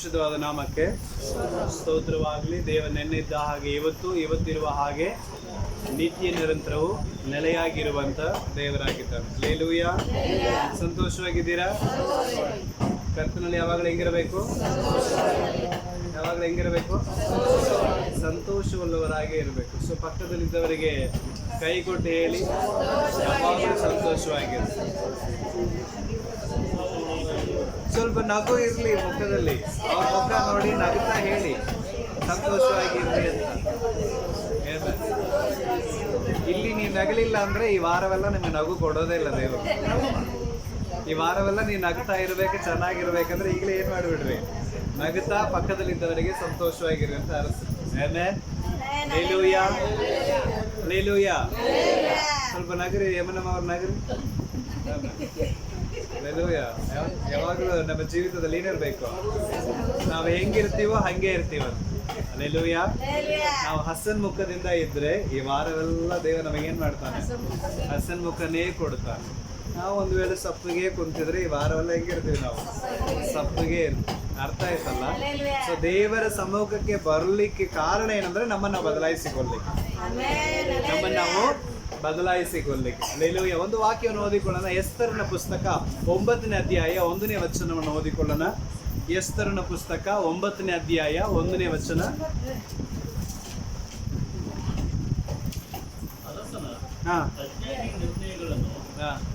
ಪರಿಶುದ್ಧವಾದ ನಾಮಕ್ಕೆ ಸ್ತೋತ್ರವಾಗಲಿ. ದೇವ ನೆನ್ನಿದ್ದ ಹಾಗೆ ಇವತ್ತಿರುವ ಹಾಗೆ ನಿತ್ಯ ನಿರಂತರವು ನೆಲೆಯಾಗಿರುವಂತ ದೇವರಾಗಿದ್ದಾನೆ. ಹಲ್ಲೆಲೂಯಾ. ಸಂತೋಷವಾಗಿದ್ದೀರಾ? ಕರ್ತನಲ್ಲಿ ಯಾವಾಗಲೂ ಹೆಂಗಿರಬೇಕು? ಸಂತೋಷವುಳ್ಳವರಾಗೇ ಇರಬೇಕು. ಸೊ ಪಕ್ಕದಲ್ಲಿದ್ದವರಿಗೆ ಕೈ ಕೊಟ್ಟು ಹೇಳಿ, ಯಾವಾಗಲೂ ಸಂತೋಷವಾಗಿರು. ಸ್ವಲ್ಪ ನಗು ಇರಲಿ ಮುಖದಲ್ಲಿ. ಅವ್ರ ಮುಖ ನೋಡಿ ನಗುತ್ತಾ ಹೇಳಿ, ಸಂತೋಷವಾಗಿರ್ಲಿ ಅಂತ. ಇಲ್ಲಿ ನೀವು ನಗಲಿಲ್ಲ ಅಂದ್ರೆ ಈ ವಾರವೆಲ್ಲ ನಿಮ್ಗೆ ನಗು ಕೊಡೋದೇ ಇಲ್ಲ ದೇವರು. ಈ ವಾರವೆಲ್ಲ ನೀವು ನಗ್ತಾ ಇರ್ಬೇಕು, ಚೆನ್ನಾಗಿರ್ಬೇಕಂದ್ರೆ ಈಗಲೇ ಏನ್ ಮಾಡಿಬಿಡ್ರಿ, ನಗುತ್ತಾ ಪಕ್ಕದಲ್ಲಿದ್ದವರಿಗೆ ಸಂತೋಷವಾಗಿರಿ ಅಂತ ಅರಸು. ಹಲ್ಲೆಲೂಯಾ. ಸ್ವಲ್ಪ ನಗರಿ, ಯಮನಮ್ಮ ಅವ್ರ ನಗರಿ. ಹಲ್ಲೆಲೂಯಾ. ಯಾವಾಗಲೂ ನಮ್ಮ ಜೀವಿತದಲ್ಲಿ ಏನಿರ್ಬೇಕು, ನಾವು ಹೆಂಗಿರ್ತೀವೋ ಹಂಗೆ ಇರ್ತೀವ. ಹಲ್ಲೆಲೂಯಾ. ನಾವು ಹಸನ್ ಮುಖದಿಂದ ಇದ್ರೆ ಈ ವಾರವೆಲ್ಲ ದೇವ ನಮಗೇನ್ ಮಾಡ್ತಾನೆ, ಹಸನ್ ಮುಖನೇ ಕೊಡ್ತಾನೆ. ನಾವು ಒಂದು ವೇಳೆ ಸಪ್ಪಿಗೆ ಕುಂತಿದ್ರೆ ಈ ವಾರವೆಲ್ಲ ಹೆಂಗಿರ್ತೀವಿ, ನಾವು ಸಪ್ಪಿಗೆ ಇರ್ತೀವಿ. ಅರ್ಥ ಆಯ್ತಲ್ಲ? ಸೊ ದೇವರ ಸಮ್ಮುಖಕ್ಕೆ ಬರಲಿಕ್ಕೆ ಕಾರಣ ಏನಂದ್ರೆ ನಮ್ಮನ್ನ ಬದಲಾಯಿಸಿಕೊಳ್ಳಿಕ್ಕೆ, ನಾವು ಬದಲಾಯಿಸಿಕೊಳ್ಳಿಕ್ಕೆ. ಹಲ್ಲೆಲೂಯಾ. ಒಂದು ವಾಕ್ಯವನ್ನು ಓದಿಕೊಳ್ಳೋಣ. ಎಸ್ತರನ ಪುಸ್ತಕ 9ನೇ ಅಧ್ಯಾಯ 1ನೇ ವಚನವನ್ನು ಓದಿಕೊಳ್ಳೋಣ. ಎಸ್ತರನ ಪುಸ್ತಕ 9ನೇ ಅಧ್ಯಾಯ 1ನೇ ವಚನ.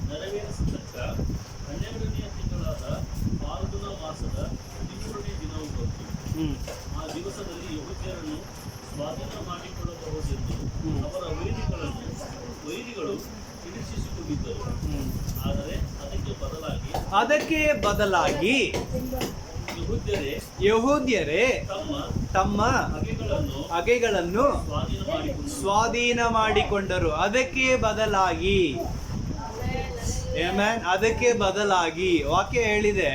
ನೆರವೇರಿಸತಕ್ಕ 12ನೇ ತಿಂಗಳಾದ ಫಾಲ್ಗುಣ ಮಾಸದ 13ನೇ ದಿನವು ಬಂತು. ಆ ದಿವಸದಲ್ಲಿ ಯೆಹೂದ್ಯರನ್ನು ಸ್ವಾಧೀನ ಮಾಡಿಕೊಳ್ಳಬಹುದೆಂದು ಅವರ ವೈರಿಗಳು ನಿರೀಕ್ಷಿಸಿಕೊಂಡಿದ್ದರು. ಆದರೆ ಅದಕ್ಕೆ ಬದಲಾಗಿ ಯೆಹೂದ್ಯರೇ ತಮ್ಮ ಹಗೆಗಳನ್ನು ಸ್ವಾಧೀನ ಮಾಡಿಕೊಂಡರು. ಅದಕ್ಕೆ ಬದಲಾಗಿ ವಾಕ್ಯ ಹೇಳಿದೆ,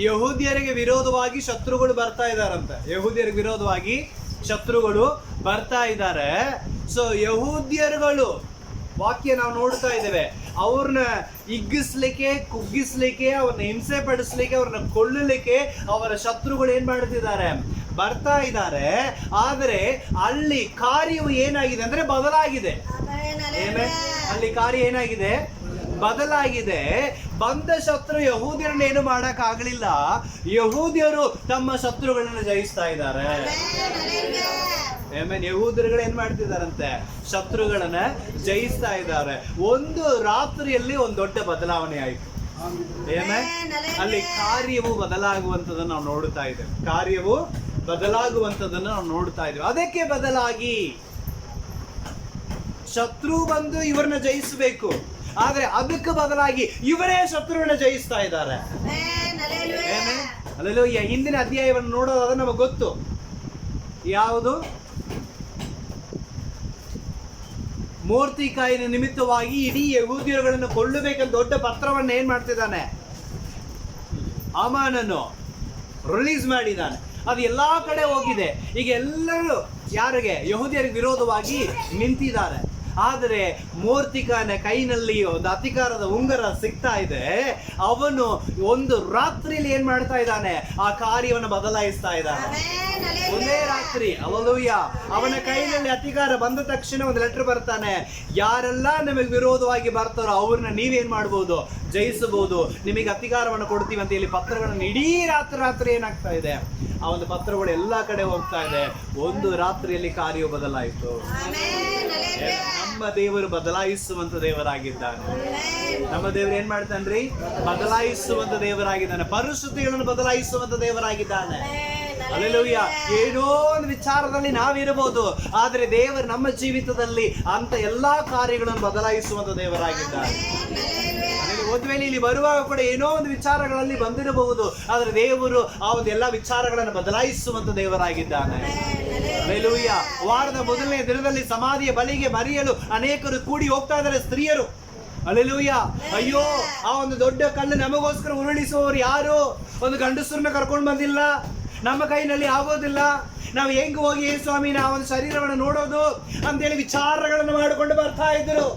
ಯೆಹೂದ್ಯರಿಗೆ ವಿರೋಧವಾಗಿ ಶತ್ರುಗಳು ಬರ್ತಾ ಇದ್ದಾರಂತೆ. ಯೆಹೂದ್ಯರಿಗೆ ವಿರೋಧವಾಗಿ ಶತ್ರುಗಳು ಬರ್ತಾ ಇದ್ದಾರೆ. ಸೊ ಯೆಹೂದ್ಯರುಗಳು ವಾಕ್ಯ ನಾವು ನೋಡ್ತಾ ಇದ್ದೇವೆ, ಅವ್ರನ್ನ ಹಿಗ್ಗಿಸ್ಲಿಕ್ಕೆ, ಕುಗ್ಗಿಸ್ಲಿಕ್ಕೆ, ಅವ್ರನ್ನ ಹಿಂಸೆ ಪಡಿಸ್ಲಿಕ್ಕೆ, ಅವ್ರನ್ನ ಕೊಲ್ಲಲಿಕ್ಕೆ ಅವರ ಶತ್ರುಗಳು ಏನ್ ಮಾಡ್ತಿದ್ದಾರೆ, ಬರ್ತಾ ಇದ್ದಾರೆ. ಆದರೆ ಅಲ್ಲಿ ಕಾರ್ಯವು ಏನಾಗಿದೆ ಅಂದ್ರೆ ಬದಲಾಗಿದೆ. ಅಲ್ಲಿ ಕಾರ್ಯ ಏನಾಗಿದೆ, ಬದಲಾಗಿದೆ. ಬಂದ ಶತ್ರು ಯಹೂದ್ಯರನ್ನ ಏನು ಮಾಡಕ್ ಆಗ್ಲಿಲ್ಲ, ಯಹೂದ್ಯರು ತಮ್ಮ ಶತ್ರುಗಳನ್ನ ಜಯಿಸ್ತಾ ಇದ್ದಾರೆ. ಯಹೂದ್ಯರುಗಳು ಏನ್ ಮಾಡ್ತಿದಾರಂತೆ, ಶತ್ರುಗಳನ್ನ ಜಯಿಸ್ತಾ ಇದ್ದಾರೆ. ಒಂದು ರಾತ್ರಿಯಲ್ಲಿ ಒಂದು ದೊಡ್ಡ ಬದಲಾವಣೆ ಆಯ್ತು. ಅಲ್ಲಿ ಕಾರ್ಯವು ಬದಲಾಗುವಂತದನ್ನು ನಾವು ನೋಡ್ತಾ ಇದ್ದೇವೆ. ನಾವು ನೋಡ್ತಾ ಇದ್ದೇವೆ. ಅದಕ್ಕೆ ಬದಲಾಗಿ ಶತ್ರು ಬಂದು ಇವ್ರನ್ನ ಜಯಿಸಬೇಕು, ಆದ್ರೆ ಅದಕ್ಕೆ ಬದಲಾಗಿ ಇವರೇ ಶತ್ರುವನ್ನ ಜಯಿಸ್ತಾ ಇದ್ದಾರೆ. ಹಲ್ಲೆಲೂಯಾ. ಹಿಂದಿನ ಅಧ್ಯಾಯವನ್ನು ನೋಡೋದಾದ್ರೆ ನಮಗೆ ಗೊತ್ತು, ಯಾವುದು, ಮೂರ್ತಿಕಾಯಿನ ನಿಮಿತ್ತವಾಗಿ ಇಡೀ ಯಹೂದ್ಯರುಗಳನ್ನು ಕೊಲ್ಲಬೇಕಂತ ದೊಡ್ಡ ಪತ್ರವನ್ನು ಏನ್ ಮಾಡ್ತಿದ್ದಾನೆ, ಹಾಮಾನನು ರಿಲೀಸ್ ಮಾಡಿದ್ದಾನೆ. ಅದು ಎಲ್ಲಾ ಕಡೆ ಹೋಗಿದೆ. ಈಗ ಎಲ್ಲರೂ ಯಾರಿಗೆ, ಯಹೂದ್ಯರಿಗೆ ವಿರೋಧವಾಗಿ ನಿಂತಿದ್ದಾರೆ. ಆದರೆ ಮೂರ್ತಿಕಾಯನ ಕೈನಲ್ಲಿ ಒಂದು ಅಧಿಕಾರದ ಉಂಗುರ ಸಿಗ್ತಾ ಇದೆ. ಅವನು ಒಂದು ರಾತ್ರಿಯಲ್ಲಿ ಏನ್ ಮಾಡ್ತಾ ಇದ್ದಾನೆ, ಆ ಕಾರ್ಯವನ್ನು ಬದಲಾಯಿಸ್ತಾ ಇದ್ದಾನೆ. ಒಂದೇ ರಾತ್ರಿ. ಹಲ್ಲೆಲೂಯಾ. ಅವನ ಕೈಯಲ್ಲಿ ಅಧಿಕಾರ ಬಂದ ತಕ್ಷಣ ಒಂದು ಲೆಟರ್ ಬರ್ತಾನೆ, ಯಾರೆಲ್ಲ ನಿಮಗೆ ವಿರೋಧವಾಗಿ ಬರ್ತಾರೋ ಅವ್ರನ್ನ ನೀವೇನ್ ಮಾಡ್ಬೋದು, ಜಯಿಸಬಹುದು, ನಿಮಗೆ ಅಧಿಕಾರವನ್ನು ಕೊಡ್ತೀವಿ ಅಂತ ಹೇಳಿ ಪತ್ರಗಳನ್ನು ಇಡೀ ರಾತ್ರಿ ಏನಾಗ್ತಾ ಇದೆ, ಆ ಒಂದು ಪತ್ರಗಳು ಎಲ್ಲಾ ಕಡೆ ಹೋಗ್ತಾ ಇದೆ. ಒಂದು ರಾತ್ರಿಯಲ್ಲಿ ಕಾರ್ಯ ಬದಲಾಯಿತು. ನಮ್ಮ ದೇವರು ಬದಲಾಯಿಸುವಂತ ದೇವರಾಗಿದ್ದಾನೆ. ನಮ್ಮ ದೇವರು ಏನ್ ಮಾಡ್ತಾನ್ರಿ, ಬದಲಾಯಿಸುವಂತ ದೇವರಾಗಿದ್ದಾನೆ. ಪರಿಸ್ಥಿತಿಗಳನ್ನು ಬದಲಾಯಿಸುವಂತ ದೇವರಾಗಿದ್ದಾನೆ. ಹಲ್ಲೆಲೂಯಾ. ಏನೋ ಒಂದು ವಿಚಾರದಲ್ಲಿ ನಾವಿರಬಹುದು, ಆದ್ರೆ ದೇವರು ನಮ್ಮ ಜೀವಿತದಲ್ಲಿ ಅಂತ ಎಲ್ಲಾ ಕಾರ್ಯಗಳನ್ನು ಬದಲಾಯಿಸುವಂತ ದೇವರಾಗಿದ್ದಾನೆ. ಒಂದು ವೇಳೆ ಇಲ್ಲಿ ಬರುವಾಗ ಕೂಡ ಏನೋ ಒಂದು ವಿಚಾರಗಳಲ್ಲಿ ಬಂದಿರಬಹುದು, ಆದ್ರೆ ದೇವರು ಆ ಒಂದು ಎಲ್ಲಾ ವಿಚಾರಗಳನ್ನು ಬದಲಾಯಿಸುವಂತ ದೇವರಾಗಿದ್ದಾನೆ. ಹಲ್ಲೆಲೂಯಾ. ವಾರದ ಮೊದಲನೇ ದಿನದಲ್ಲಿ ಸಮಾಧಿಯ ಬಳಿಗೆ ಮರೆಯಲು ಅನೇಕರು ಕೂಡಿ ಹೋಗ್ತಾ ಇದ್ದಾರೆ, ಸ್ತ್ರೀಯರು. ಹಲ್ಲೆಲೂಯಾ. ಅಯ್ಯೋ, ಆ ಒಂದು ದೊಡ್ಡ ಕಲ್ಲು ನಮಗೋಸ್ಕರ ಉರುಳಿಸುವವರು ಯಾರು? ಒಂದು ಗಂಡಸರನ್ನ ಕರ್ಕೊಂಡು ಬಂದಿಲ್ಲ, ನಮ್ಮ ಕೈನಲ್ಲಿ ಆಗೋದಿಲ್ಲ, ನಾವು ಹೆಂಗ್ ಹೋಗಿ ಸ್ವಾಮಿ ನಾವು ಒಂದು ಶರೀರವನ್ನು ನೋಡೋದು ಅಂತೇಳಿ ವಿಚಾರಗಳನ್ನು ಮಾಡಿಕೊಂಡು ಬರ್ತಾ ಇದ್ರು.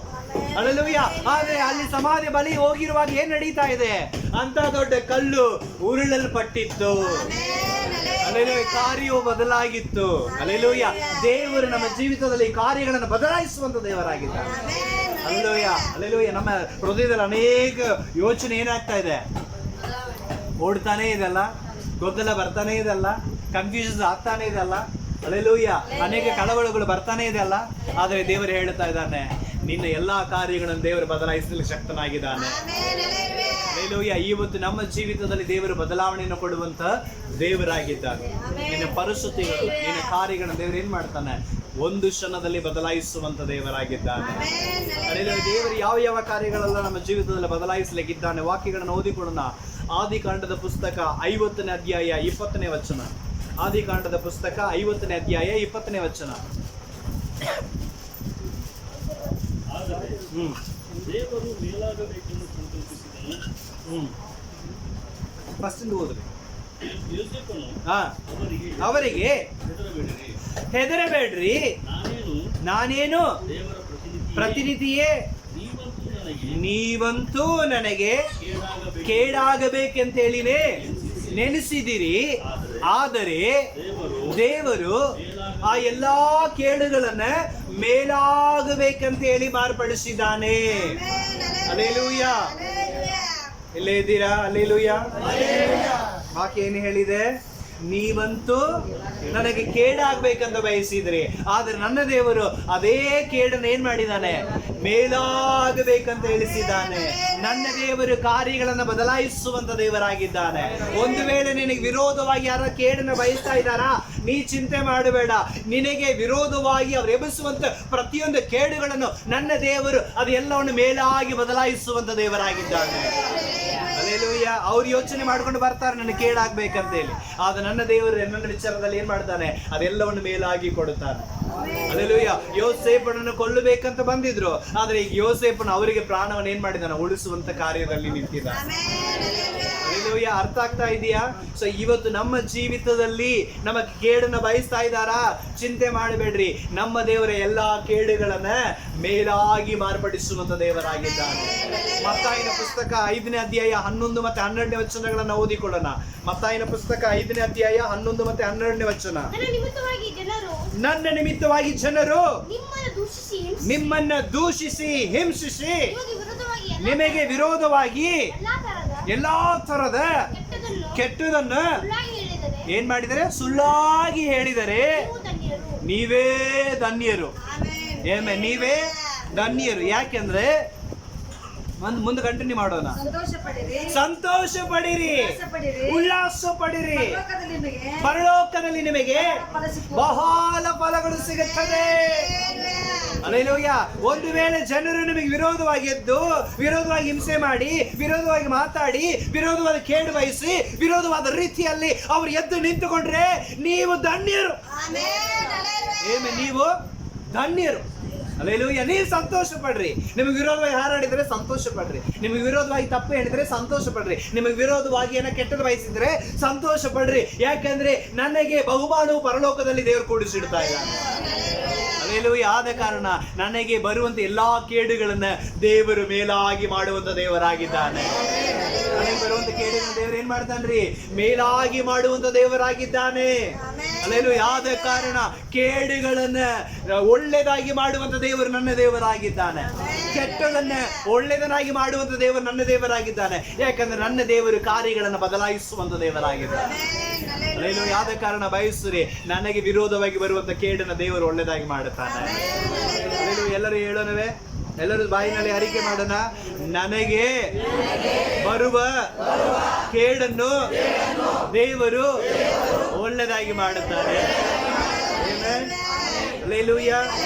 ಹಲ್ಲೆಲೂಯಾ. ಆದ್ರೆ ಅಲ್ಲಿ ಸಮಾಧಿ ಬಳಿ ಹೋಗಿರುವಾಗ ಏನ್ ನಡೀತಾ ಇದೆ, ಅಂತ ದೊಡ್ಡ ಕಲ್ಲು ಉರುಳಲ್ಪಟ್ಟಿತ್ತು. ಹಲ್ಲೆಲೂಯಾ. ಕಾರ್ಯವು ಬದಲಾಗಿತ್ತು. ಹಲ್ಲೆಲೂಯಾ. ದೇವರು ನಮ್ಮ ಜೀವಿತದಲ್ಲಿ ಕಾರ್ಯಗಳನ್ನು ಬದಲಾಯಿಸುವಂತ ದೇವರಾಗಿದ್ದಾರೆ. ಹಲ್ಲೆಲೂಯಾ. ಹಲ್ಲೆಲೂಯಾ. ನಮ್ಮ ಹೃದಯದಲ್ಲಿ ಅನೇಕ ಯೋಚನೆ ಏನಾಗ್ತಾ ಇದೆ, ಓಡ್ತಾನೆ ಇದೆಲ್ಲ, ಗೊಂದಲ ಬರ್ತಾನೆ ಇದೆಲ್ಲ, ಕನ್ಫ್ಯೂಷನ್ ಆಗ್ತಾನೆ ಇದೆಲ್ಲ. ಹಲ್ಲೆಲೂಯಾ. ಅನೇಕ ಕಳವಳಗಳು ಬರ್ತಾನೆ ಇದೆಲ್ಲ. ಆದರೆ ದೇವರು ಹೇಳ್ತಾ ಇದ್ದಾನೆ, ನಿನ್ನ ಎಲ್ಲಾ ಕಾರ್ಯಗಳನ್ನು ದೇವರು ಬದಲಾಯಿಸಲು ಶಕ್ತನಾಗಿದ್ದಾನೆ. ಹಲ್ಲೆಲೂಯಾ. ಇವತ್ತು ನಮ್ಮ ಜೀವಿತದಲ್ಲಿ ದೇವರು ಬದಲಾವಣೆಯನ್ನು ಕೊಡುವಂತ ದೇವರಾಗಿದ್ದಾನೆ. ನಿನ್ನ ಪರಿಸ್ಥಿತಿಗಳು, ನಿನ್ನ ಕಾರ್ಯಗಳನ್ನು ದೇವರು ಏನ್ ಮಾಡ್ತಾನೆ, ಒಂದು ಕ್ಷಣದಲ್ಲಿ ಬದಲಾಯಿಸುವಂತ ದೇವರಾಗಿದ್ದಾನೆ. ಹಲ್ಲೆಲೂಯಾ. ದೇವರು ಯಾವ ಯಾವ ಕಾರ್ಯಗಳೆಲ್ಲ ನಮ್ಮ ಜೀವಿತದಲ್ಲಿ ಬದಲಾಯಿಸಲಿಕ್ಕಿದ್ದಾನೆ. ವಾಕ್ಯಗಳನ್ನು ಓದಿಕೊಳ್ಳೋಣ. ಆದಿಕಾಂಡದ ಪುಸ್ತಕ 50ನೇ ಅಧ್ಯಾಯ 20ನೇ ವಚನ. ಆದಿಕಾಂಡದ ಪುಸ್ತಕ 50ನೇ ಅಧ್ಯಾಯ 20ನೇ ವಚನ. ದೇವರು ಮೇಲಾಗಬೇಕೆಂದು ಸಂಕಲ್ಪಿಸಿದನು. ಫಸ್ಟ್ ಓದ್ರಿ. ಯೋಸೇಫನು ಅವರಿಗೆ ಹೆದರಬೇಡ್ರಿ, ನಾನೇನು ದೇವರ ಪ್ರತಿನಿಧಿಯೇ, ನೀವಂತೂ ನನಗೆ ಕೇಡಾಗಬೇಕೆಂತ ಹೇಳಿನೇ ನೆನೆಸಿದಿರಿ. ಆದರೆ ದೇವರು ಆ ಎಲ್ಲಾ ಕೇಡುಗಳನ್ನ ಮೇಲಾಗಬೇಕಂತ ಹೇಳಿ ಮಾರ್ಪಡಿಸಿದ್ದಾನೆ. ಹಲ್ಲೆಲೂಯಾ. ಇಲ್ಲೇ ಇದ್ದೀರಾ? ಹಲ್ಲೆಲೂಯಾ. ವಾಕ್ಯ ಏನು ಹೇಳಿದೆ? ನೀವಂತೂ ನನಗೆ ಕೇಡಾಗಬೇಕಂತ ಬಯಸಿದ್ರಿ, ಆದ್ರೆ ನನ್ನ ದೇವರು ಅದೇ ಕೇಡನ್ನು ಏನ್ ಮಾಡಿದ್ದಾನೆ, ಮೇಲಾಗಬೇಕಂತ ಹೇಳಿಸಿದ್ದಾನೆ. ನನ್ನ ದೇವರು ಕಾರ್ಯಗಳನ್ನು ಬದಲಾಯಿಸುವಂತ ದೇವರಾಗಿದ್ದಾನೆ. ಒಂದು ವೇಳೆ ನಿನಗೆ ವಿರೋಧವಾಗಿ ಯಾರ ಕೇಡನ್ನು ಬಯಸ್ತಾ ಇದ್ದಾರಾ, ನೀ ಚಿಂತೆ ಮಾಡಬೇಡ. ನಿನಗೆ ವಿರೋಧವಾಗಿ ಅವರು ಎಬ್ಬಿಸುವಂತ ಪ್ರತಿಯೊಂದು ಕೇಡುಗಳನ್ನು ನನ್ನ ದೇವರು ಅದೆಲ್ಲವನ್ನು ಮೇಲಾಗಿ ಬದಲಾಯಿಸುವಂತ ದೇವರಾಗಿದ್ದಾನೆ. ಹಲ್ಲೆಲೂಯಾ. ಅವ್ರು ಯೋಚನೆ ಮಾಡ್ಕೊಂಡು ಬರ್ತಾರೆ ನನಗೆ ಕೇಡಾಗ್ಬೇಕಂತ ಹೇಳಿ, ಆದ್ರೆ ನನ್ನ ದೇವರು ನನ್ನ ವಿಚಾರದಲ್ಲಿ ಏನ್ ಮಾಡ್ತಾನೆ, ಅದೆಲ್ಲವನ್ನು ಮೇಲಾಗಿ ಕೊಡುತ್ತಾನೆ. ಹಲ್ಲೆಲೂಯಾ. ಯೋಸೇಫನನ್ನು ಕೊಲ್ಲಬೇಕಂತ ಬಂದಿದ್ರು, ಆದ್ರೆ ಈಗ ಯೋಸೇಫನ ಅವರಿಗೆ ಪ್ರಾಣವನ್ನು ಏನ್ ಮಾಡಿದಾನೆ, ಉಳಿಸುವಂತ ಕಾರ್ಯದಲ್ಲಿ ನಿಂತಿದ್ದಾನೆ. ಹಲ್ಲೆಲೂಯಾ. ಅರ್ಥ ಆಗ್ತಾ ಇದೆಯಾ? ಸೊ ಇವತ್ತು ನಮ್ಮ ಜೀವಿತದಲ್ಲಿ ನಮಗೆ ಕೇಡನ್ನ ಬಯಸ್ತಾ ಇದ್ದಾರಾ, ಚಿಂತೆ ಮಾಡಬೇಡ್ರಿ. ನಮ್ಮ ದೇವರ ಎಲ್ಲಾ ಕೇಡುಗಳನ್ನ ಮೇಲಾಗಿ ಮಾರ್ಪಡಿಸುವಂತ ದೇವರಾಗಿದ್ದಾನೆ. ಮತ್ತಾಯನ ಪುಸ್ತಕ 5ನೇ ಅಧ್ಯಾಯ 11 ಮತ್ತು 12ನೇ ವಚನಗಳನ್ನ ಓದಿಕೊಳ್ಳೋಣ. ಮತ್ತಾಯನ ಪುಸ್ತಕ 5ನೇ ಅಧ್ಯಾಯ 11 ಮತ್ತು 12ನೇ ವಚನ. ನನ್ನ ನಿಮಿತ್ತವಾಗಿ ಜನರು ನಿಮ್ಮನ್ನ ದೂಷಿಸಿ ಹಿಂಸಿಸಿ ನಿಮಗೆ ವಿರೋಧವಾಗಿ ಎಲ್ಲಾ ತರದ ಕೆಟ್ಟದನ್ನು ಏನ್ ಮಾಡಿದರೆ, ಸುಳ್ಳಾಗಿ ಹೇಳಿದರೆ ನೀವೇ ಧನ್ಯರು. ನೀವೇ ಧನ್ಯರು. ಯಾಕೆಂದ್ರೆ ಮುಂದೆ ಕಂಟಿನ್ಯೂ ಮಾಡೋಣ. ಸಂತೋಷ ಪಡಿರಿ, ಉಲ್ಲಾಸ ಪಡಿರಿ, ಪರಲೋಕದಲ್ಲಿ ನಿಮಗೆ ಬಹಳ ಫಲಗಳು ಸಿಗುತ್ತದೆ. ಹಲ್ಲೆಲೂಯಾ. ಒಂದು ವೇಳೆ ಜನರು ನಿಮಗೆ ವಿರೋಧವಾಗಿ ಎದ್ದು, ವಿರೋಧವಾಗಿ ಹಿಂಸೆ ಮಾಡಿ, ವಿರೋಧವಾಗಿ ಮಾತಾಡಿ, ವಿರೋಧವಾದ ಕೇಡು ಬಯಸಿ, ವಿರೋಧವಾದ ರೀತಿಯಲ್ಲಿ ಅವರು ಎದ್ದು ನಿಂತುಕೊಂಡ್ರೆ ನೀವು ಧನ್ಯರು. ನೀವು ಧನ್ಯರು. ಹಲ್ಲೆಲೂಯಾ. ನೀವು ಸಂತೋಷ ಪಡ್ರಿ. ನಿಮಗೆ ವಿರೋಧವಾಗಿ ಹಾರಾಡಿದ್ರೆ ಸಂತೋಷ ಪಡ್ರಿ. ನಿಮಗೆ ವಿರೋಧವಾಗಿ ತಪ್ಪು ಹೇಳಿದ್ರೆ ಸಂತೋಷ ಪಡ್ರಿ. ನಿಮಗೆ ವಿರೋಧವಾಗಿ ಏನೋ ಕೆಟ್ಟದ್ದು ಬಯಸಿದ್ರೆ ಸಂತೋಷ ಪಡ್ರಿ. ಯಾಕಂದ್ರೆ ನನಗೆ ಬಹುಮಾನವು ಪರಲೋಕದಲ್ಲಿ ದೇವರು ಕೂಡಿಸಿಡ್ತಾ ಇದ್ದಾನೆ. ಹಲ್ಲೆಲೂಯಾ. ಆದ ಕಾರಣ ನನಗೆ ಬರುವಂತ ಎಲ್ಲಾ ಕೇಡುಗಳನ್ನ ದೇವರು ಮೇಲಾಗಿ ಮಾಡುವಂತ ದೇವರಾಗಿದ್ದಾನೆ. ನನಗೆ ಬರುವಂತ ಕೇಡುಗಳನ್ನ ದೇವರು ಏನ್ ಮಾಡ್ತಾನ್ರಿ, ಮೇಲಾಗಿ ಮಾಡುವಂತ ದೇವರಾಗಿದ್ದಾನೆ. ಹಲ್ಲೆಲೂಯಾ. ಆದ ಕಾರಣ ಕೇಡುಗಳನ್ನ ಒಳ್ಳೆದಾಗಿ ಮಾಡುವಂತ ದೇವರು ನನ್ನ ದೇವರಾಗಿದ್ದಾನೆ. ಕೆಟ್ಟದನ್ನ ಒಳ್ಳೆದನಾಗಿ ಮಾಡುವಂತ ದೇವರು ನನ್ನ ದೇವರಾಗಿದ್ದಾನೆ. ಯಾಕಂದ್ರೆ ನನ್ನ ದೇವರು ಕಾರ್ಯಗಳನ್ನು ಬದಲಾಯಿಸುವಂತ ದೇವರಾಗಿದ್ದಾನೆ. ಹಲ್ಲೆಲೂಯಾ. ಆದ ಕಾರಣ ಬಯಸುರಿ, ನನಗೆ ವಿರೋಧವಾಗಿ ಬರುವಂತ ಕೇಡನ್ನ ದೇವರು ಒಳ್ಳೆದಾಗಿ ಮಾಡುತ್ತಾನೆ. ಎಲ್ಲರೂ ಹೇಳೋಣವೇ? ಎಲ್ಲರೂ ಬಾಯಿನಲ್ಲಿ ಅರಿಕೆ ಮಾಡೋಣ. ನನಗೆ ಬರುವ ಕೇಡನ್ನು ದೇವರು ಒಳ್ಳೆದಾಗಿ ಮಾಡುತ್ತಾರೆ. ಹಲ್ಲೆಲೂಯಾ.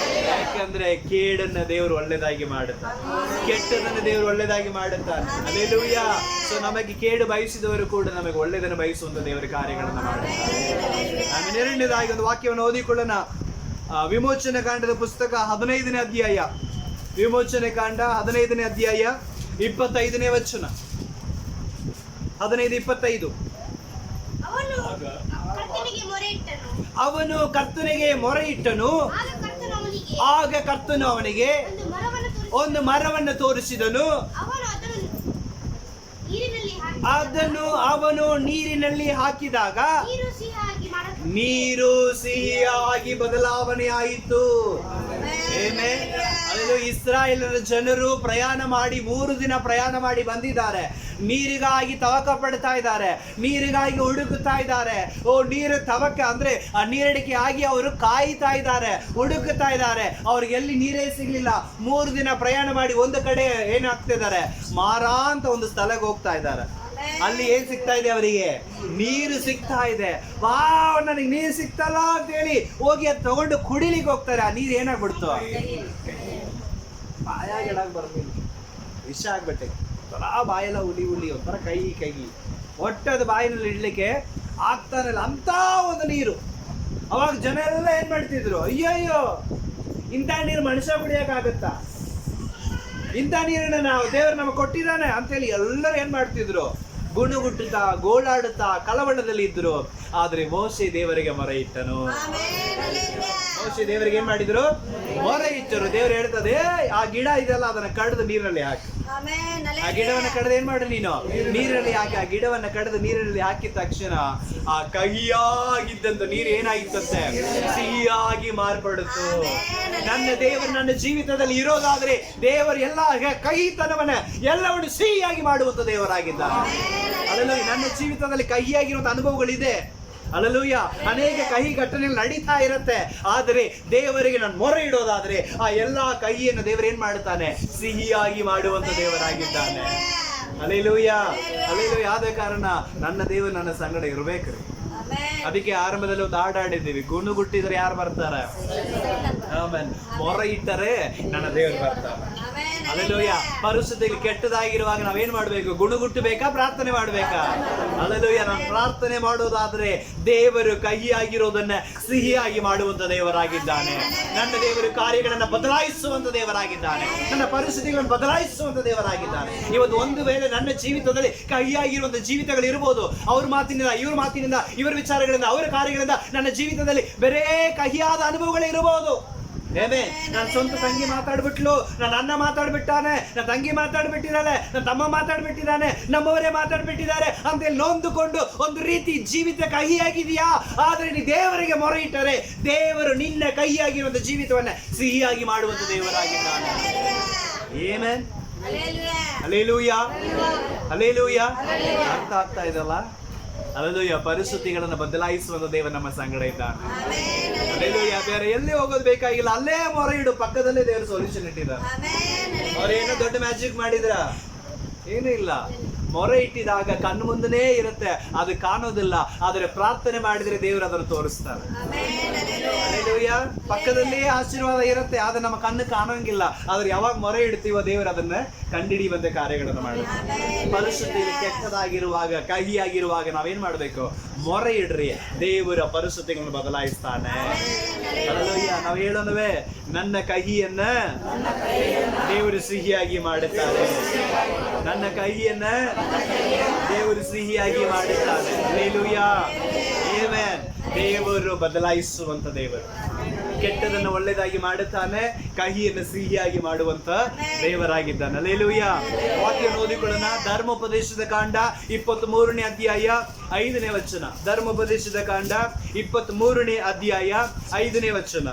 ಯಾಕಂದ್ರೆ ಕೇಡನ್ನ ದೇವರು ಒಳ್ಳೆದಾಗಿ ಮಾಡುತ್ತಾನೆ, ಕೆಟ್ಟದನ್ನು ದೇವರು ಒಳ್ಳೆದಾಗಿ ಮಾಡುತ್ತಾನೆ. ಹಲ್ಲೆಲೂಯಾ. ಸೊ ನಮಗೆ ಕೇಡು ಬಯಸಿದವರು ಕೂಡ ನಮಗೆ ಒಳ್ಳೆದನ್ನು ಬಯಸುವಂತ ದೇವರ ಕಾರ್ಯಗಳನ್ನು ಮಾಡುತ್ತಾರೆ. ಆಮೇಲೆ ಎರಡನೇದಾಗಿ ಒಂದು ವಾಕ್ಯವನ್ನು ಓದಿಕೊಳ್ಳೋಣ. ವಿಮೋಚನೆ ಕಾಂಡದ ಪುಸ್ತಕ 15ನೇ ಅಧ್ಯಾಯ, ವಿಮೋಚನೆ ಕಾಂಡ 15ನೇ ಅಧ್ಯಾಯ 25ನೇ ವಚನ. 15:25. ಅವನು ಕರ್ತನಿಗೆ ಮೊರೆ ಇಟ್ಟನು, ಆಗ ಕರ್ತನು ಅವನಿಗೆ ಒಂದು ಮರವನ್ನು ತೋರಿಸಿದನು. ಅದನ್ನು ಅವನು ನೀರಿನಲ್ಲಿ ಹಾಕಿದಾಗ ನೀರು ಸಿಹಿಯಾಗಿ ಬದಲಾವಣೆ ಆಯಿತು. ಇಸ್ರಾಯೇಲರ ಜನರು ಪ್ರಯಾಣ ಮಾಡಿ 3 ದಿನ ಪ್ರಯಾಣ ಮಾಡಿ ಬಂದಿದ್ದಾರೆ. ನೀರಿಗಾಗಿ ತವಕ ಪಡ್ತಾ ಇದ್ದಾರೆ, ನೀರಿಗಾಗಿ ಹುಡುಕುತ್ತಾ ಇದ್ದಾರೆ. ನೀರು ತವಕ ಅಂದ್ರೆ ಆ ನೀರಡಿಕೆ ಆಗಿ ಅವರು ಕಾಯ್ತಾ ಇದ್ದಾರೆ, ಹುಡುಕುತ್ತಾ ಇದ್ದಾರೆ. ಅವ್ರಿಗೆ ಎಲ್ಲಿ ನೀರೇ ಸಿಗ್ಲಿಲ್ಲ. 3 ದಿನ ಪ್ರಯಾಣ ಮಾಡಿ ಒಂದು ಕಡೆ ಏನಾಗ್ತಿದ್ದಾರೆ, ಮಾರಾ ಅಂತ ಒಂದು ಸ್ಥಳಕ್ಕೆ ಹೋಗ್ತಾ ಇದ್ದಾರೆ. ಅಲ್ಲಿ ಏನ್ ಸಿಗ್ತಾ ಇದೆ ಅವರಿಗೆ? ನೀರು ಸಿಗ್ತಾ ಇದೆ. ವಾವ್, ನನಗೆ ನೀರು ಸಿಗ್ತಲ್ಲ ಅಂತ ಹೇಳಿ ಹೋಗಿ ಅದು ತಗೊಂಡು ಕುಡಿಲಿಕ್ಕೆ ಹೋಗ್ತಾರೆ. ಆ ನೀರು ಏನಾಗ್ಬಿಡ್ತು? ಬಾಯಾಗಿಡಾಗ ಬರ್ತೀನಿ, ವಿಷ ಆಗ್ಬಿಟ್ಟೆ. ಒಂಥರ ಬಾಯೆಲ್ಲ ಹುಲಿ ಒಂಥರ ಕೈ ಒಟ್ಟದ ಬಾಯಿನಲ್ಲಿ ಇಡ್ಲಿಕ್ಕೆ ಆಗ್ತಾರಲ್ಲ ಅಂತ ಒಂದು ನೀರು. ಅವಾಗ ಜನ ಎಲ್ಲ ಏನ್ ಮಾಡ್ತಿದ್ರು, ಅಯ್ಯಯ್ಯೋ ಇಂಥ ನೀರು ಮನುಷ್ಯ ಕುಡಿಯಕ್ಕಾಗತ್ತಾ? ಇಂಥ ನೀರನ್ನ ನಾವು ದೇವರು ನಮಗೆ ಕೊಟ್ಟಿದ್ದಾನೆ ಅಂತೇಳಿ ಎಲ್ಲರೂ ಏನ್ ಮಾಡ್ತಿದ್ರು, ಗುಣಗುಟ್ಟುತ್ತಾ ಗೋಳಾಡುತ್ತಾ ಕಳವಳದಲ್ಲಿ ಇದ್ರು. ಆದ್ರೆ ಮೋಶೆ ದೇವರಿಗೆ ಮೊರೆ ಇಟ್ಟನು. ಮೋಶೆ ದೇವರಿಗೆ ಏನ್ ಮಾಡಿದ್ರು? ಮೊರೆ ಇಟ್ಟರು. ದೇವರು ಹೇಳ್ತದೆ, ಆ ಗಿಡ ಇದೆಲ್ಲ ಅದನ್ನ ಕಡ್ದು ನೀರಲ್ಲಿ ಹಾಕಿ. ಆ ಗಿಡವನ್ನ ಕಡ್ದು ಏನ್ ಮಾಡು ನೀನು? ನೀರಲ್ಲಿ ಹಾಕಿ. ಆ ಗಿಡವನ್ನ ಕಡ್ದು ನೀರಲ್ಲಿ ಹಾಕಿದ ತಕ್ಷಣ ಆ ಕಹಿಯಾಗಿದ್ದಂತ ನೀರು ಏನಾಗಿತ್ತಂತೆ? ಸಿಹಿಯಾಗಿ ಮಾರ್ಪಡುತ್ತು. ನನ್ನ ದೇವರು ನನ್ನ ಜೀವಿತದಲ್ಲಿ ಇರೋದಾದ್ರೆ ದೇವರು ಎಲ್ಲ ಕಹಿತನವನ್ನ ಎಲ್ಲವನ್ನು ಸಿಹಿಯಾಗಿ ಮಾಡುವಂತ ದೇವರಾಗಿದ್ದಾನೆ. ಅಲ್ಲಲ್ಲಿ ನನ್ನ ಜೀವಿತದಲ್ಲಿ ಕಹಿಯಾಗಿರುವಂತ ಅನುಭವಗಳಿದೆ. ಅಲ್ಲೂಯ್ಯ, ಅನೇಕ ಕಹಿ ಘಟನೆಗಳು ನಡೀತಾ ಇರುತ್ತೆ. ಆದರೆ ದೇವರಿಗೆ ನಾನು ಮೊರೆ ಇಡೋದಾದ್ರೆ ಆ ಎಲ್ಲಾ ಕಹಿಯನ್ನು ದೇವರು ಏನ್ ಮಾಡುತ್ತಾನೆ? ಸಿಹಿಯಾಗಿ ಮಾಡುವಂತ ದೇವರಾಗಿದ್ದಾನೆ. ಅಲ್ಲೇಲೂಯ್ಯ, ಅಲ್ಲೇಲೂಯ್ಯ. ಆದ ಕಾರಣ ನನ್ನ ದೇವರು ನನ್ನ ಸಂಗಡ ಇರ್ಬೇಕ್ರಿ. ಅದಕ್ಕೆ ಆರಂಭದಲ್ಲಿ ಒಂದು ಹಾಡಾಡಿದ್ದೀವಿ, ಗುಣಗುಟ್ಟಿದ್ರೆ ಯಾರು ಬರ್ತಾರೆ? ಆಮೇಲೆ ಮೊರೆ ಇಟ್ಟರೆ ನನ್ನ ದೇವರು ಬರ್ತಾರೆ. ಅಲ್ಲೇಲೂಯ್ಯ. ಪರಿಸ್ಥಿತಿಗೆ ಕೆಟ್ಟದಾಗಿರುವಾಗ ನಾವೇನ್ ಮಾಡ್ಬೇಕು? ಗುಣಗುಟ್ಟಬೇಕಾ? ಪ್ರಾರ್ಥನೆ ಮಾಡ್ಬೇಕಾ? ಅಲ್ಲೇಲೂಯ್ಯ. ನಾವು ಪ್ರಾರ್ಥನೆ ಮಾಡೋದಾದ್ರೆ ದೇವರು ಕಹಿಯಾಗಿರೋದನ್ನ ಸಿಹಿಯಾಗಿ ಮಾಡುವಂತ ದೇವರಾಗಿದ್ದಾನೆ. ನನ್ನ ದೇವರು ಕಾರ್ಯಗಳನ್ನ ಬದಲಾಯಿಸುವಂತ ದೇವರಾಗಿದ್ದಾನೆ. ನನ್ನ ಪರಿಸ್ಥಿತಿಗಳನ್ನು ಬದಲಾಯಿಸುವಂತ ದೇವರಾಗಿದ್ದಾನೆ. ಇವತ್ತು ಒಂದು ವೇಳೆ ನನ್ನ ಜೀವಿತದಲ್ಲಿ ಕಹಿಯಾಗಿರುವಂತ ಜೀವಿತಗಳು ಇರಬಹುದು. ಅವ್ರ ಮಾತಿನಿಂದ, ಇವ್ರ ಮಾತಿನಿಂದ, ಇವರ ವಿಚಾರಗಳಿಂದ, ಅವರ ಕಾರ್ಯಗಳಿಂದ ನನ್ನ ಜೀವಿತದಲ್ಲಿ ಬೇರೆ ಕಹಿಯಾದ ಅನುಭವಗಳು ಇರಬಹುದು. ನನ್ನ ಸ್ವಂತ ತಂಗಿ ಮಾತಾಡ್ಬಿಟ್ಲು, ನನ್ನ ಅಣ್ಣ ಮಾತಾಡ್ಬಿಟ್ಟಾನೆ, ನನ್ನ ತಂಗಿ ಮಾತಾಡ್ಬಿಟ್ಟಿದ್ದಾಳೆ, ನನ್ನ ತಮ್ಮ ಮಾತಾಡ್ಬಿಟ್ಟಿದ್ದಾನೆ, ನಮ್ಮವರೇ ಮಾತಾಡ್ಬಿಟ್ಟಿದ್ದಾರೆ ಅಂತೇಳಿ ನೊಂದುಕೊಂಡು ಒಂದು ರೀತಿ ಜೀವಿತ ಕಹಿಯಾಗಿದೆಯಾ? ಆದ್ರೆ ನೀ ದೇವರಿಗೆ ಮೊರೆ ಇಟ್ಟರೆ ದೇವರು ನಿನ್ನ ಕಹಿಯಾಗಿರುವಂತ ಜೀವಿತವನ್ನ ಸಿಹಿಯಾಗಿ ಮಾಡುವಂತ ದೇವರಾಗಿದ್ದಾನೆ. ಆಮೆನ್. Hallelujah, hallelujah. ಅರ್ಥ ಆಗ್ತಾ ಇದಲ್ಲ? ಹಲ್ಲೆಲೂಯಾ. ಪರಿಸ್ಥಿತಿಗಳನ್ನು ಬದಲಾಯಿಸುವಂತ ದೇವರು ನಮ್ಮ ಸಂಗಡ ಇದ್ದಾನೆ. ಹಲ್ಲೆಲೂಯಾ. ಬೇರೆ ಎಲ್ಲಿ ಹೋಗೋದು ಬೇಕಾಗಿಲ್ಲ, ಅಲ್ಲೇ ಮೊರೆ ಇಡು. ಪಕ್ಕದಲ್ಲೇ ದೇವರು ಸೊಲ್ಯೂಷನ್ ಇಟ್ಟಿದ್ದಾರೆ. ಅವ್ರೇನೋ ದೊಡ್ಡ ಮ್ಯಾಜಿಕ್ ಮಾಡಿದ್ರ? ಏನೂ ಇಲ್ಲ. ಮೊರೆ ಇಟ್ಟಿದಾಗ ಕಣ್ಣು ಮುಂದನೇ ಇರುತ್ತೆ, ಅದು ಕಾಣೋದಿಲ್ಲ. ಆದರೆ ಪ್ರಾರ್ಥನೆ ಮಾಡಿದ್ರೆ ದೇವರು ಅದನ್ನು ತೋರಿಸ್ತಾರೆ. ಹಲ್ಲೆಲೂಯಾ. ಪಕ್ಕದಲ್ಲೇ ಆಶೀರ್ವಾದ ಇರುತ್ತೆ, ಆದ್ರೆ ನಮ್ಮ ಕಣ್ಣು ಕಾಣೋಂಗಿಲ್ಲ. ಆದ್ರೆ ಯಾವಾಗ ಮೊರೆ ಇಡ್ತೀವೋ ದೇವರು ಅದನ್ನ ಕಂಡಿಡಿಯುವಂತ ಕಾರ್ಯಗಳನ್ನು ಮಾಡ್ತಾರೆ. ಪರಿಸ್ಥಿತಿಯಲ್ಲಿ ಕೆಟ್ಟದಾಗಿರುವಾಗ, ಕಹಿಯಾಗಿರುವಾಗ ನಾವೇನ್ ಮಾಡ್ಬೇಕು? ಮೊರೆ ಇಡ್ರಿ, ದೇವರ ಪರಿಸ್ಥಿತಿಗಳನ್ನು ಬದಲಾಯಿಸ್ತಾನೆ. ಹಲ್ಲೆಲೂಯಾ. ನಾವು ಹೇಳೋಣವೇ, ನನ್ನ ಕಹಿಯನ್ನ ದೇವರು ಸಿಹಿಯಾಗಿ ಮಾಡುತ್ತಾರೆ. ನನ್ನ ಕಹಿಯನ್ನ ದೇವರು ಸಿಹಿಯಾಗಿ ಮಾಡುತ್ತಾನೆ. ಹಲ್ಲೆಲೂಯಾ. ಆಮೆನ್. ದೇವರು ಬದಲಾಯಿಸುವಂತ ದೇವರು. ಕೆಟ್ಟದನ್ನು ಒಳ್ಳೆದಾಗಿ ಮಾಡುತ್ತಾನೆ, ಕಹಿಯನ್ನು ಸಿಹಿಯಾಗಿ ಮಾಡುವಂತ ದೇವರಾಗಿದ್ದಾನೆ. ಹಲ್ಲೆಲೂಯಾ. ವಾಕ್ಯ ಓದಿಕೊಳ್ಳೋಣ. ಧರ್ಮೋಪದೇಶದ ಕಾಂಡ 23ನೇ ಅಧ್ಯಾಯ 5ನೇ ವಚನ. ಧರ್ಮೋಪದೇಶದ ಕಾಂಡ 23ನೇ ಅಧ್ಯಾಯ 5ನೇ ವಚನ.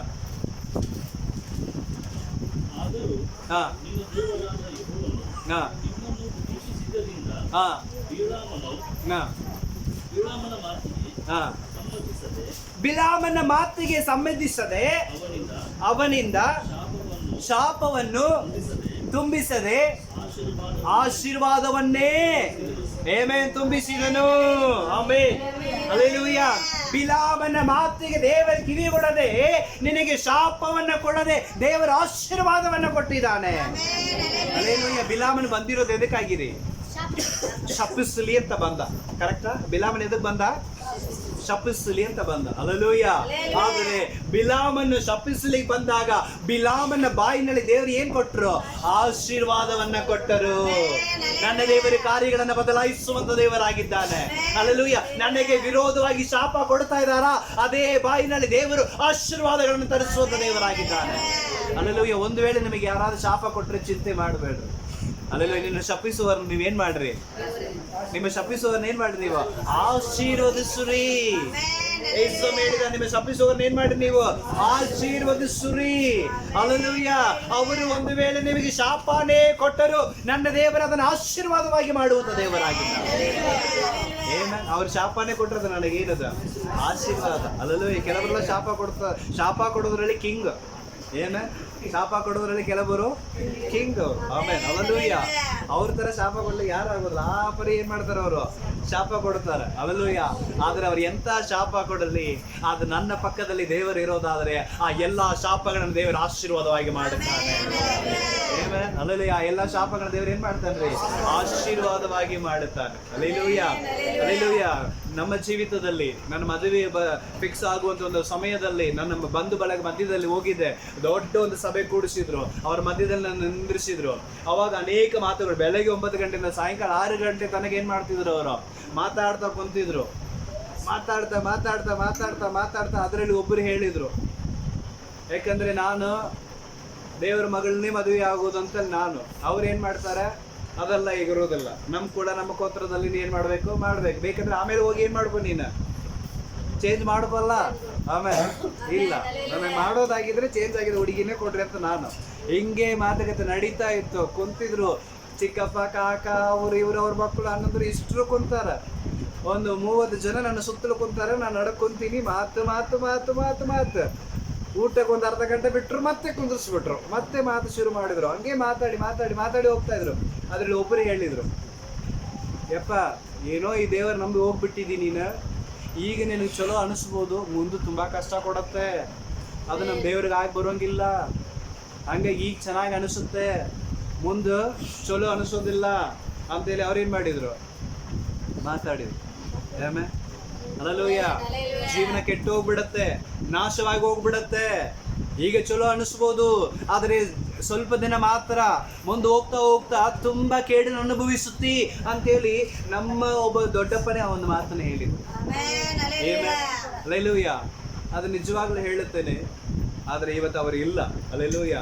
ಹಾ ಹಾ ಹಾ ಬಿಲಾಮನ ಮಾತಿಗೆ ಸಮ್ಮತಿಸದೆ ಅವನಿಂದ ಶಾಪವನ್ನು ತುಂಬಿಸದೆ ಆಶೀರ್ವಾದವನ್ನೇ ಆಮೆನ್ ತುಂಬಿಸಿದನು. ಆಮೆನ್. ಹಲ್ಲೆಲೂಯಾ. ಬಿಲಾಮನ ಮಾತಿಗೆ ದೇವರ ಕಿವಿ ಕೊಡದೆ, ನಿನಗೆ ಶಾಪವನ್ನ ಕೊಡದೆ ದೇವರ ಆಶೀರ್ವಾದವನ್ನ ಕೊಟ್ಟಿದ್ದಾನೆ. ಹಲ್ಲೆಲೂಯಾ. ಬಿಲಾಮನ ಬಂದಿರೋದು ಎದಕ್ಕಾಗಿದೆ? ಶಪಿಸಲಿ ಅಂತ ಬಂದ. ಕರೆಕ್ಟಾ? ಬಿಲಾಮನ ಎದಕ್ ಬಂದ? ಶಪಿಸಲಿ ಅಂತ ಬಂದ. ಹಲ್ಲೆಲೂಯಾ. ಆದರೆ ಬಿಲಾಮನ್ನು ಶಪಿಸಲಿಕ್ಕೆ ಬಂದಾಗ ಬಿಲಾಮನ ಬಾಯಿನಲ್ಲಿ ದೇವರು ಏನ್ ಕೊಟ್ಟರು? ಆಶೀರ್ವಾದವನ್ನ ಕೊಟ್ಟರು. ನನ್ನ ದೇವರ ಕಾರ್ಯಗಳನ್ನ ಬದಲಾಯಿಸುವಂತ ದೇವರಾಗಿದ್ದಾನೆ. ಹಲ್ಲೆಲೂಯಾ. ನನಗೆ ವಿರೋಧವಾಗಿ ಶಾಪ ಕೊಡ್ತಾ ಇದ್ದಾರಾ? ಅದೇ ಬಾಯಿನಲ್ಲಿ ದೇವರು ಆಶೀರ್ವಾದಗಳನ್ನು ತರಿಸುವಂತ ದೇವರಾಗಿದ್ದಾನೆ. ಹಲ್ಲೆಲೂಯಾ. ಒಂದು ವೇಳೆ ನಿಮಗೆ ಯಾರಾದ್ರೂ ಶಾಪ ಕೊಟ್ಟರೆ ಚಿಂತೆ ಮಾಡಬೇಡ್ರಿ. ಅಲ್ಲೆಲ್ಲ ನಿನ್ನ ಶಪಿಸುವವರನ್ನು ನೀವೇನ್ ಮಾಡ್ರಿ? ನಿಮ್ಮ ಶಪಿಸುವವರನ್ನ ಏನ್ ಮಾಡ್ರಿ? ನೀವು ಆಶೀರ್ವದಿಸ್ರಿ. ಯೇಸು ಹೇಳಿದ, ನಿಮ್ಮ ಶಪಿಸುವವರನ್ನ ಏನ್ ಮಾಡಿ ನೀವು ಆಶೀರ್ವದಿಸುರಿ. ಹಲ್ಲೆಲೂಯ. ಅವರು ಒಂದು ವೇಳೆ ನಿಮಗೆ ಶಾಪನೇ ಕೊಟ್ಟರು, ನನ್ನ ದೇವರು ಅದನ್ನು ಆಶೀರ್ವಾದವಾಗಿ ಮಾಡುವಂತ ದೇವರಾಗಿದ್ದಾರೆ. ಅವ್ರು ಶಾಪನೇ ಕೊಟ್ಟರು, ನನಗೇನದ ಆಶೀರ್ವಾದ. ಹಲ್ಲೆಲೂಯ. ಕೆಲವರೆಲ್ಲ ಶಾಪ ಕೊಡೋದ್ರಲ್ಲಿ ಕಿಂಗ್. ಏನ ಶಾಪ ಕೊಡೋದ್ರಲ್ಲಿ ಕೆಲವರು ಕಿಂಗ್. ಆಮೇಲೆ ಹಲ್ಲೆಲೂಯ. ಅವ್ರ ತರ ಶಾಪ ಕೊಡ್ಲಿಕ್ಕೆ ಯಾರು ಆಗೋದಿಲ್ಲ. ಆ ಪರಿ ಏನ್ ಮಾಡ್ತಾರೆ, ಅವರು ಶಾಪ ಕೊಡ್ತಾರೆ. ಹಲ್ಲೆಲೂಯ. ಆದ್ರೆ ಅವ್ರು ಎಂತ ಶಾಪ ಕೊಡಲಿ, ಅದು ನನ್ನ ಪಕ್ಕದಲ್ಲಿ ದೇವರು ಇರೋದಾದ್ರೆ ಆ ಎಲ್ಲಾ ಶಾಪಗಳನ್ನು ದೇವರು ಆಶೀರ್ವಾದವಾಗಿ ಮಾಡುತ್ತಾನೆ. ಹಲ್ಲೆಲೂಯ. ಆ ಎಲ್ಲಾ ಶಾಪಗಳನ್ನ ದೇವರು ಏನ್ ಮಾಡ್ತಾನ್ರಿ, ಆಶೀರ್ವಾದವಾಗಿ ಮಾಡುತ್ತಾನೆ. ಹಲ್ಲೆಲೂಯ. ಹಲ್ಲೆಲೂಯ. ನಮ್ಮ ಜೀವಿತದಲ್ಲಿ ನನ್ನ ಮದುವೆ ಫಿಕ್ಸ್ ಆಗುವಂತ ಒಂದು ಸಮಯದಲ್ಲಿ ನನ್ನ ಬಂಧು ಬಳಗ ಮಧ್ಯದಲ್ಲಿ ಹೋಗಿದ್ದೆ. ದೊಡ್ಡ ಒಂದು ಸಭೆ ಕೂಡಿಸಿದ್ರು, ಅವ್ರ ಮಧ್ಯದಲ್ಲಿ ನನ್ನ ನಿಂದ್ರಿಸಿದ್ರು. ಅವಾಗ ಅನೇಕ ಮಾತುಗಳು, ಬೆಳಗ್ಗೆ 9 ಗಂಟೆಯಿಂದ ಸಾಯಂಕಾಲ 6 ಗಂಟೆ ತನಕ ಏನ್ ಮಾಡ್ತಿದ್ರು, ಅವರು ಮಾತಾಡ್ತಾ ಕುಂತಿದ್ರು. ಮಾತಾಡ್ತಾ ಮಾತಾಡ್ತಾ ಮಾತಾಡ್ತಾ ಮಾತಾಡ್ತಾ ಅದರಲ್ಲಿ ಒಬ್ಬರು ಹೇಳಿದ್ರು, ಯಾಕಂದ್ರೆ ನಾನು ದೇವರ ಮಗಳನ್ನೇ ಮದುವೆ ಆಗೋದಂತ ನಾನು. ಅವ್ರು ಏನ್ ಮಾಡ್ತಾರೆ, ಅದೆಲ್ಲ ಈಗ ಇರೋದಿಲ್ಲ. ನಮ್ಮ ಗೋತ್ರದಲ್ಲಿ ನೀನ್ ಏನ್ ಮಾಡ್ಬೇಕು, ಬೇಕಂದ್ರೆ ಆಮೇಲೆ ಹೋಗಿ ಏನ್ ಮಾಡ್ಕೊ, ನೀನು ಚೇಂಜ್ ಮಾಡ್ಕೊಲ್ಲ. ಆಮೇಲೆ ಇಲ್ಲ, ನನಗೆ ಮಾಡೋದಾಗಿದ್ರೆ ಚೇಂಜ್ ಆಗಿದೆ ಹುಡುಗಿನೇ ಕೊಡ್ರಿ ಅಂತ ನಾನು. ಹಿಂಗೆ ಮಾತುಕತೆ ನಡೀತಾ ಇತ್ತು. ಕುಂತಿದ್ರು ಚಿಕ್ಕಪ್ಪ, ಕಾಕ, ಇವ್ರು ಅವ್ರ ಮಕ್ಕಳು ಅನ್ನಂದ್ರು ಇಷ್ಟರು ಕುಂತಾರ. ಒಂದು 30 ಜನ ನನ್ನ ಸುತ್ತಲೂ ಕುಂತಾರೆ. ನಾನು ನಡಕ್ ಕುಂತೀನಿ. ಮಾತು ಮಾತು ಮಾತು ಮಾತು ಮಾತು. ಊಟಕ್ಕೆ ಒಂದು ಅರ್ಧ ಗಂಟೆ ಬಿಟ್ಟರು, ಮತ್ತೆ ಕುಂದಿಸ್ಬಿಟ್ರು, ಮತ್ತೆ ಮಾತು ಶುರು ಮಾಡಿದ್ರು. ಹಂಗೆ ಮಾತಾಡಿ ಮಾತಾಡಿ ಮಾತಾಡಿ ಹೋಗ್ತಾ ಇದ್ರು. ಅದ್ರಲ್ಲಿ ಒಬ್ಬರು ಹೇಳಿದ್ರು, ಯಪ್ಪ ಏನೋ ಈ ದೇವರು ನಮ್ದು ಹೋಗ್ಬಿಟ್ಟಿದ್ದೀನಿ ನೀನು, ಈಗ ನಿನಗೆ ಚಲೋ ಅನಿಸ್ಬೋದು, ಮುಂದೆ ತುಂಬಾ ಕಷ್ಟ ಕೊಡತ್ತೆ, ಅದು ನಮ್ಮ ದೇವ್ರಿಗೆ ಆಗಿ ಬರೋಂಗಿಲ್ಲ. ಹಂಗಾಗಿ ಈಗ ಚೆನ್ನಾಗಿ ಅನಿಸುತ್ತೆ, ಮುಂದೆ ಚಲೋ ಅನಿಸೋದಿಲ್ಲ ಅಂತೇಳಿ ಅವ್ರೇನ್ ಮಾಡಿದ್ರು, ಮಾತಾಡಿದ್ರು. ಆಮೇಲೆ ಹಲ್ಲೆಲೂಯ. ಜೀವನ ಕೆಟ್ಟು ಹೋಗ್ಬಿಡತ್ತೆ, ನಾಶವಾಗಿ ಹೋಗ್ಬಿಡತ್ತೆ. ಈಗ ಚಲೋ ಅನಿಸ್ಬೋದು, ಆದ್ರೆ ಸ್ವಲ್ಪ ದಿನ ಮಾತ್ರ. ಮುಂದೆ ಹೋಗ್ತಾ ಹೋಗ್ತಾ ತುಂಬಾ ಕೇಡನ್ನು ಅನುಭವಿಸುತ್ತಿ ಅಂತೇಳಿ ನಮ್ಮ ಒಬ್ಬ ದೊಡ್ಡಪ್ಪನೇ ಆ ಒಂದು ಮಾತನ್ನ ಹೇಳಿದ್ರು. ಹಲ್ಲೆಲೂಯ. ಅದು ನಿಜವಾಗ್ಲೂ ಹೇಳುತ್ತೇನೆ. ಆದ್ರೆ ಇವತ್ತು ಅವರು ಇಲ್ಲ. ಹಲ್ಲೆಲೂಯ.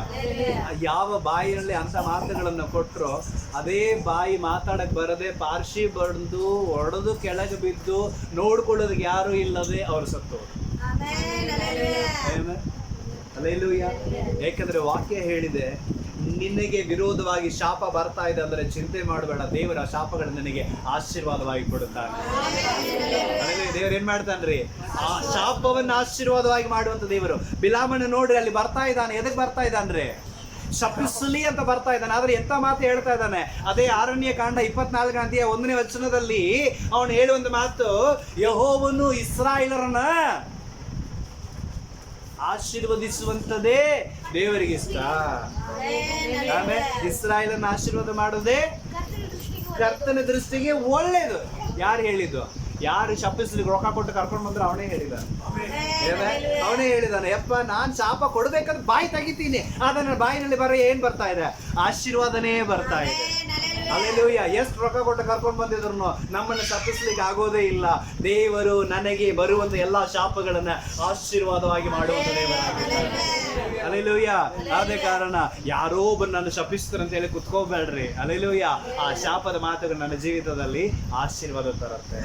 ಯಾವ ಬಾಯಿನಲ್ಲಿ ಅಂತ ಮಾತುಗಳನ್ನು ಕೊಟ್ಟರು, ಅದೇ ಬಾಯಿ ಮಾತಾಡಕ್ ಬರದೆ ಪಾರ್ಶಿ ಬಂದು ಒಡೆದು ಕೆಳಗೆ ಬಿದ್ದು ನೋಡ್ಕೊಳ್ಳೋದಕ್ಕೆ ಯಾರು ಇಲ್ಲದೆ ಅವರು ಸತ್ತೋರು. ಹಲ್ಲೆಲೂಯ. ಯಾಕಂದ್ರೆ ವಾಕ್ಯ ಹೇಳಿದೆ, ನಿನಗೆ ವಿರೋಧವಾಗಿ ಶಾಪ ಬರ್ತಾ ಇದೆ ಅಂದ್ರೆ ಚಿಂತೆ ಮಾಡಬೇಡ, ದೇವರ ಶಾಪಗಳನ್ನು ನಿನಗೆ ಆಶೀರ್ವಾದವಾಗಿ ಕೊಡುತ್ತಾನೆ. ದೇವರು ಏನ್ ಮಾಡ್ತಾನ್ರಿ, ಆ ಶಾಪವನ್ನು ಆಶೀರ್ವಾದವಾಗಿ ಮಾಡುವಂತ ದೇವರು. ಬಿಲಾಮನ ನೋಡ್ರಿ, ಅಲ್ಲಿ ಬರ್ತಾ ಇದ್ದಾನೆ. ಎದಕ್ ಬರ್ತಾ ಇದ್ದಾನ್ರಿ, ಶಪಿಸಲಿ ಅಂತ ಬರ್ತಾ ಇದ್ದಾನೆ. ಆದ್ರೆ ಎಂತ ಮಾತು ಹೇಳ್ತಾ ಇದ್ದಾನೆ, ಅದೇ ಆರಣ್ಯ ಕಾಂಡ 24ನೇ ಅಧ್ಯಾಯ 1ನೇ ವಚನದಲ್ಲಿ ಅವನು ಹೇಳುವಂತ ಮಾತು, ಯೆಹೋವನು ಇಸ್ರಾಯೇಲರನ್ನ ಆಶೀರ್ವದಿಸುವಂತದೇ ದೇವರಿಗೆ ಇಷ್ಟ. ಆಮೇಲೆ ಇಸ್ರಾಯೇಲನ್ನ ಆಶೀರ್ವಾದ ಮಾಡೋದೇ ಕರ್ತನ ದೃಷ್ಟಿಗೆ ಒಳ್ಳೇದು. ಯಾರು ಹೇಳಿದ್ದು, ಯಾರು ಶಪಿಸ್ಲಿಕ್ಕೆ ರೊಕ್ಕ ಕೊಟ್ಟು ಕರ್ಕೊಂಡು ಬಂದ್ರೆ ಅವನೇ ಹೇಳಿದಾನೆ, ಯಪ್ಪ ನಾನ್ ಶಾಪ ಕೊಡ್ಬೇಕಂದ್ರೆ ಬಾಯಿ ತೆಗಿತೀನಿ, ಆದ್ರೆ ನನ್ನ ಬಾಯಿನಲ್ಲಿ ಏನ್ ಬರ್ತಾ ಇದೆ, ಆಶೀರ್ವಾದನೇ ಬರ್ತಾ ಇದೆ. ಹಲ್ಲೆಲೂಯ. ಎಷ್ಟು ರೊಕ್ಕ ಕೊಟ್ಟು ಕರ್ಕೊಂಡು ಬಂದಿದ್ರು ನಮ್ಮನ್ನು ಶಪಿಸ್ಲಿಕ್ಕೆ ಆಗೋದೇ ಇಲ್ಲ. ದೇವರು ನನಗೆ ಬರುವಂತ ಎಲ್ಲಾ ಶಾಪಗಳನ್ನ ಆಶೀರ್ವಾದವಾಗಿ ಮಾಡುವಂತ ದೇವರಾಗಿದ್ದಾರೆ. ಹಲ್ಲೆಲೂಯ. ಆದ ಕಾರಣ ಯಾರೋ ಒಬ್ಬರು ನನ್ನ ಶಪಿಸ್ತಾರೆ ಅಂತ ಹೇಳಿ ಕುತ್ಕೋಬೇಡ್ರಿ. ಹಲ್ಲೆಲೂಯ. ಆ ಶಾಪದ ಮಾತುಗಳು ನನ್ನ ಜೀವಿತದಲ್ಲಿ ಆಶೀರ್ವಾದ ತರುತ್ತೆ.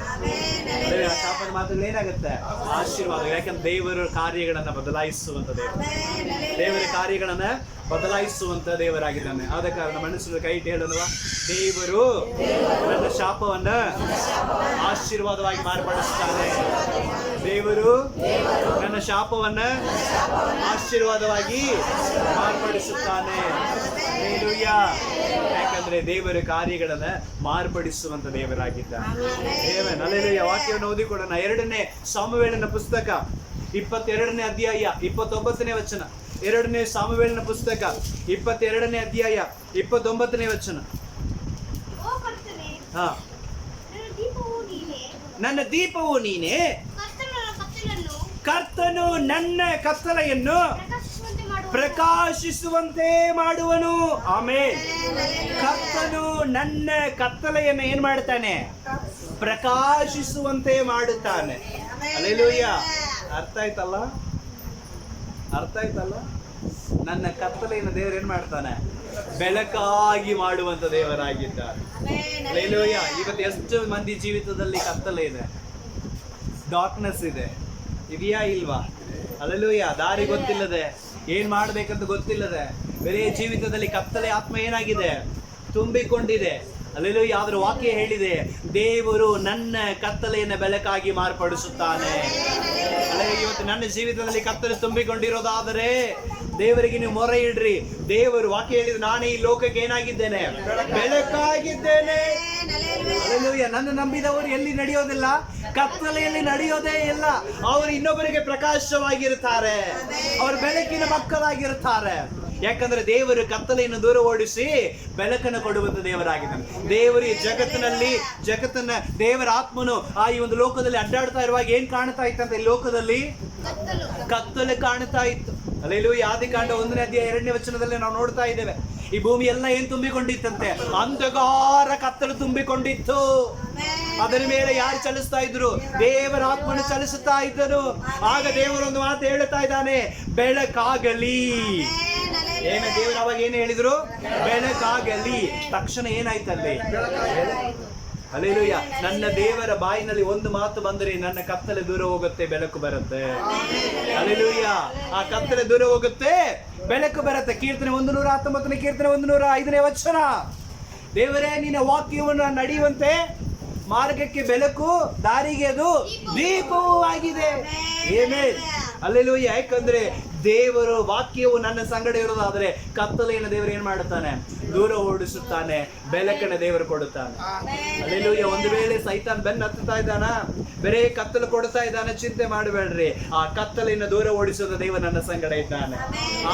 ಆ ಶಾಪದ ಮಾತುಗಳು ಏನಾಗುತ್ತೆ, ಆಶೀರ್ವಾದ. ಯಾಕಂದ್ರೆ ದೇವರ ಕಾರ್ಯಗಳನ್ನ ಬದಲಾಯಿಸುವಂತ ದೇವರ ಕಾರ್ಯಗಳನ್ನ ಬದಲಾಯಿಸುವಂತ ದೇವರಾಗಿದ್ದಾನೆ. ಆದ ಕಾರಣ ಮನಸ್ಸು ಕೈ ಇಟ್ಟು ಹೇಳಲ್ವಾ, ದೇವರು ನನ್ನ ಶಾಪವನ್ನ ಆಶೀರ್ವಾದವಾಗಿ ಮಾರ್ಪಡಿಸ್ತಾನೆ. ದೇವರು ನನ್ನ ಶಾಪವನ್ನ ಆಶೀರ್ವಾದವಾಗಿ ಮಾರ್ಪಡಿಸುತ್ತಾನೆ. ಹಲ್ಲೆಲೂಯ. ಯಾಕಂದ್ರೆ ದೇವರ ಕಾರ್ಯಗಳನ್ನ ಮಾರ್ಪಡಿಸುವಂತ ದೇವರಾಗಿದ್ದಾನೆ. ಹಲ್ಲೆಲೂಯ. ವಾಕ್ಯವನ್ನು ಓದಿಕೊಳ್ಳೋಣ. 2ನೇ ಸಾಮುವೇಲನ ಪುಸ್ತಕ 22ನೇ ಅಧ್ಯಾಯ 29ನೇ ವಚನ. 2ನೇ ಸಾಮುವೇಲನ ಪುಸ್ತಕ 22ನೇ ಅಧ್ಯಾಯ 29ನೇ ವಚನ. ನನ್ನ ದೀಪವು ನೀನೇ, ಕರ್ತನು ನನ್ನ ಕತ್ತಲೆಯನ್ನು ಪ್ರಕಾಶಿಸುವಂತೆ ಮಾಡುವನು. ಆಮೇಲೆ ಕರ್ತನು ನನ್ನ ಕತ್ತಲೆಯನ್ನು ಏನ್ ಮಾಡ್ತಾನೆ, ಪ್ರಕಾಶಿಸುವಂತೆ ಮಾಡುತ್ತಾನೆ. ಹಲ್ಲೆಲೂಯ. ಅರ್ಥ ಆಯ್ತಲ್ಲ, ಅರ್ಥ ಆಯ್ತಲ್ಲ. ನನ್ನ ಕತ್ತಲೆಯನ್ನು ದೇವರು ಏನ್ ಮಾಡ್ತಾನೆ, ಬೆಳಕಾಗಿ ಮಾಡುವಂತ ದೇವರಾಗಿದ್ದಾರೆ. ಹಲ್ಲೆಲೂಯ. ಇವತ್ತು ಎಷ್ಟು ಮಂದಿ ಜೀವಿತದಲ್ಲಿ ಕತ್ತಲೆ ಇದೆ, ಡಾರ್ಕ್ನೆಸ್ ಇದೆ. ಇದೆಯಾ ಇಲ್ವಾ? ಹಲ್ಲೆಲೂಯಾ. ದಾರಿ ಗೊತ್ತಿಲ್ಲದೆ, ಏನ್ ಮಾಡ್ಬೇಕಂತ ಗೊತ್ತಿಲ್ಲದೆ, ಬೇರೆ ಜೀವಿತದಲ್ಲಿ ಕತ್ತಲೆ ಆತ್ಮ ಏನಾಗಿದೆ, ತುಂಬಿಕೊಂಡಿದೆ. ಹಲ್ಲೆಲೂಯಾ. ಆದ್ರೆ ವಾಕ್ಯ ಹೇಳಿದೆ, ದೇವರು ನನ್ನ ಕತ್ತಲೆಯನ್ನು ಬೆಳಕಾಗಿ ಮಾರ್ಪಡಿಸುತ್ತಾನೆ. ಇವತ್ತು ನನ್ನ ಜೀವಿತದಲ್ಲಿ ಕತ್ತಲೆ ತುಂಬಿಕೊಂಡಿರೋದಾದರೆ ದೇವರಿಗೆ ನೀವು ಮೊರೆ ಇಡ್ರಿ. ದೇವರು ವಾಕ್ಯ ಹೇಳಿದ್ರೆ, ನಾನೇ ಈ ಲೋಕಕ್ಕೆ ಏನಾಗಿದ್ದೇನೆ, ಬೆಳಕಾಗಿದ್ದೇನೆ. ಹಲ್ಲೆಲೂಯಾ. ನನ್ನ ನಂಬಿದವರು ಎಲ್ಲಿ ನಡೆಯೋದಿಲ್ಲ, ಕತ್ತಲೆಯಲ್ಲಿ ನಡೆಯೋದೇ ಇಲ್ಲ. ಅವರು ಇನ್ನೊಬ್ಬರಿಗೆ ಪ್ರಕಾಶವಾಗಿರುತ್ತಾರೆ, ಅವರು ಬೆಳಕಿನ ಮಕ್ಕಳಾಗಿರುತ್ತಾರೆ. ಯಾಕಂದ್ರೆ ದೇವರು ಕತ್ತಲೆಯನ್ನು ದೂರ ಓಡಿಸಿ ಬೆಳಕನ್ನು ಕೊಡುವಂತ ದೇವರಾಗಿದ್ದಾನೆ. ದೇವರು ಈ ಜಗತ್ತನ್ನ ದೇವರ ಆತ್ಮನು ಈ ಒಂದು ಲೋಕದಲ್ಲಿ ಅಡ್ಡಾಡ್ತಾ ಇರುವಾಗ ಏನ್ ಕಾಣ್ತಾ ಇತ್ತಂತ, ಈ ಲೋಕದಲ್ಲಿ ಕತ್ತಲೆ ಕಾಣ್ತಾ ಇತ್ತು. ಹಲ್ಲೆಲೂಯಾ. ಆದಿಕಾಂಡ 1ನೇ ಅಧ್ಯಾಯ 2ನೇ ವಚನದಲ್ಲಿ ನಾವು ನೋಡ್ತಾ ಇದ್ದೇವೆ, ಈ ಭೂಮಿ ಎಲ್ಲ ಏನ್ ತುಂಬಿಕೊಂಡಿತ್ತಂತೆ, ಅಂಧಕಾರ ಕತ್ತಲು ತುಂಬಿಕೊಂಡಿತ್ತು. ಅದರ ಮೇಲೆ ಯಾರು ಚಲಿಸ್ತಾ ಇದ್ರು, ದೇವರ ಆತ್ಮನು ಚಲಿಸುತ್ತಾ ಇದ್ದರು. ಆಗ ದೇವರೊಂದು ಮಾತು ಹೇಳ್ತಾ ಇದ್ದಾನೆ, ಬೆಳಕಾಗಲಿ. ಏನ ದೇವರು ಅವಾಗ ಏನು ಹೇಳಿದ್ರು, ಬೆಳಕಾಗಲಿ. ತಕ್ಷಣ ಏನಾಯ್ತಲ್ಲಿ, ಹಲ್ಲೆಲೂಯಾ. ನನ್ನ ದೇವರ ಬಾಯಿನಲ್ಲಿ ಒಂದು ಮಾತು ಬಂದರೆ ನನ್ನ ಕತ್ತಲೆ ದೂರ ಹೋಗುತ್ತೆ, ಬೆಳಕು ಬರುತ್ತೆ. ಹಲ್ಲೆಲೂಯಾ. ಆ ಕತ್ತಲೆ ದೂರ ಹೋಗುತ್ತೆ, ಬೆಳಕು ಬರುತ್ತೆ. ಕೀರ್ತನೆ 119ನೇ ಕೀರ್ತನೆ 105ನೇ ವಚನ, ದೇವರೇ ನಿನ್ನ ವಾಕ್ಯವನ್ನು ನಡೆಯುವಂತೆ ಮಾರ್ಗಕ್ಕೆ ಬೆಳಕು, ದಾರಿಗೆ ಅದು ದೀಪವೂ ಆಗಿದೆ. ಆಮೆನ್. ಹಲ್ಲೆಲೂಯಾ. ಯಾಕಂದ್ರೆ ದೇವರು ವಾಕ್ಯವು ನನ್ನ ಸಂಗಡ ಇರೋದಾದ್ರೆ ಕತ್ತಲೆಯನ್ನು ದೇವರು ಏನ್ ಮಾಡುತ್ತಾನೆ, ದೂರ ಓಡಿಸುತ್ತಾನೆ, ಬೆಳಕನ್ನು ದೇವರು ಕೊಡುತ್ತಾನೆ. ಹಲ್ಲೆಲೂಯಾ. ಒಂದು ವೇಳೆ ಸೈತಾನ್ ಬೆನ್ನು ಹತ್ತುತ್ತಾ ಇದ್ದಾನ, ಬೇರೆ ಕತ್ತಲು ಕೊಡ್ತಾ ಇದ್ದಾನೆ, ಚಿಂತೆ ಮಾಡಬೇಡ್ರಿ. ಆ ಕತ್ತಲೆಯನ್ನು ದೂರ ಓಡಿಸುವ ದೇವರು ನನ್ನ ಸಂಗಡ ಇದ್ದಾನೆ.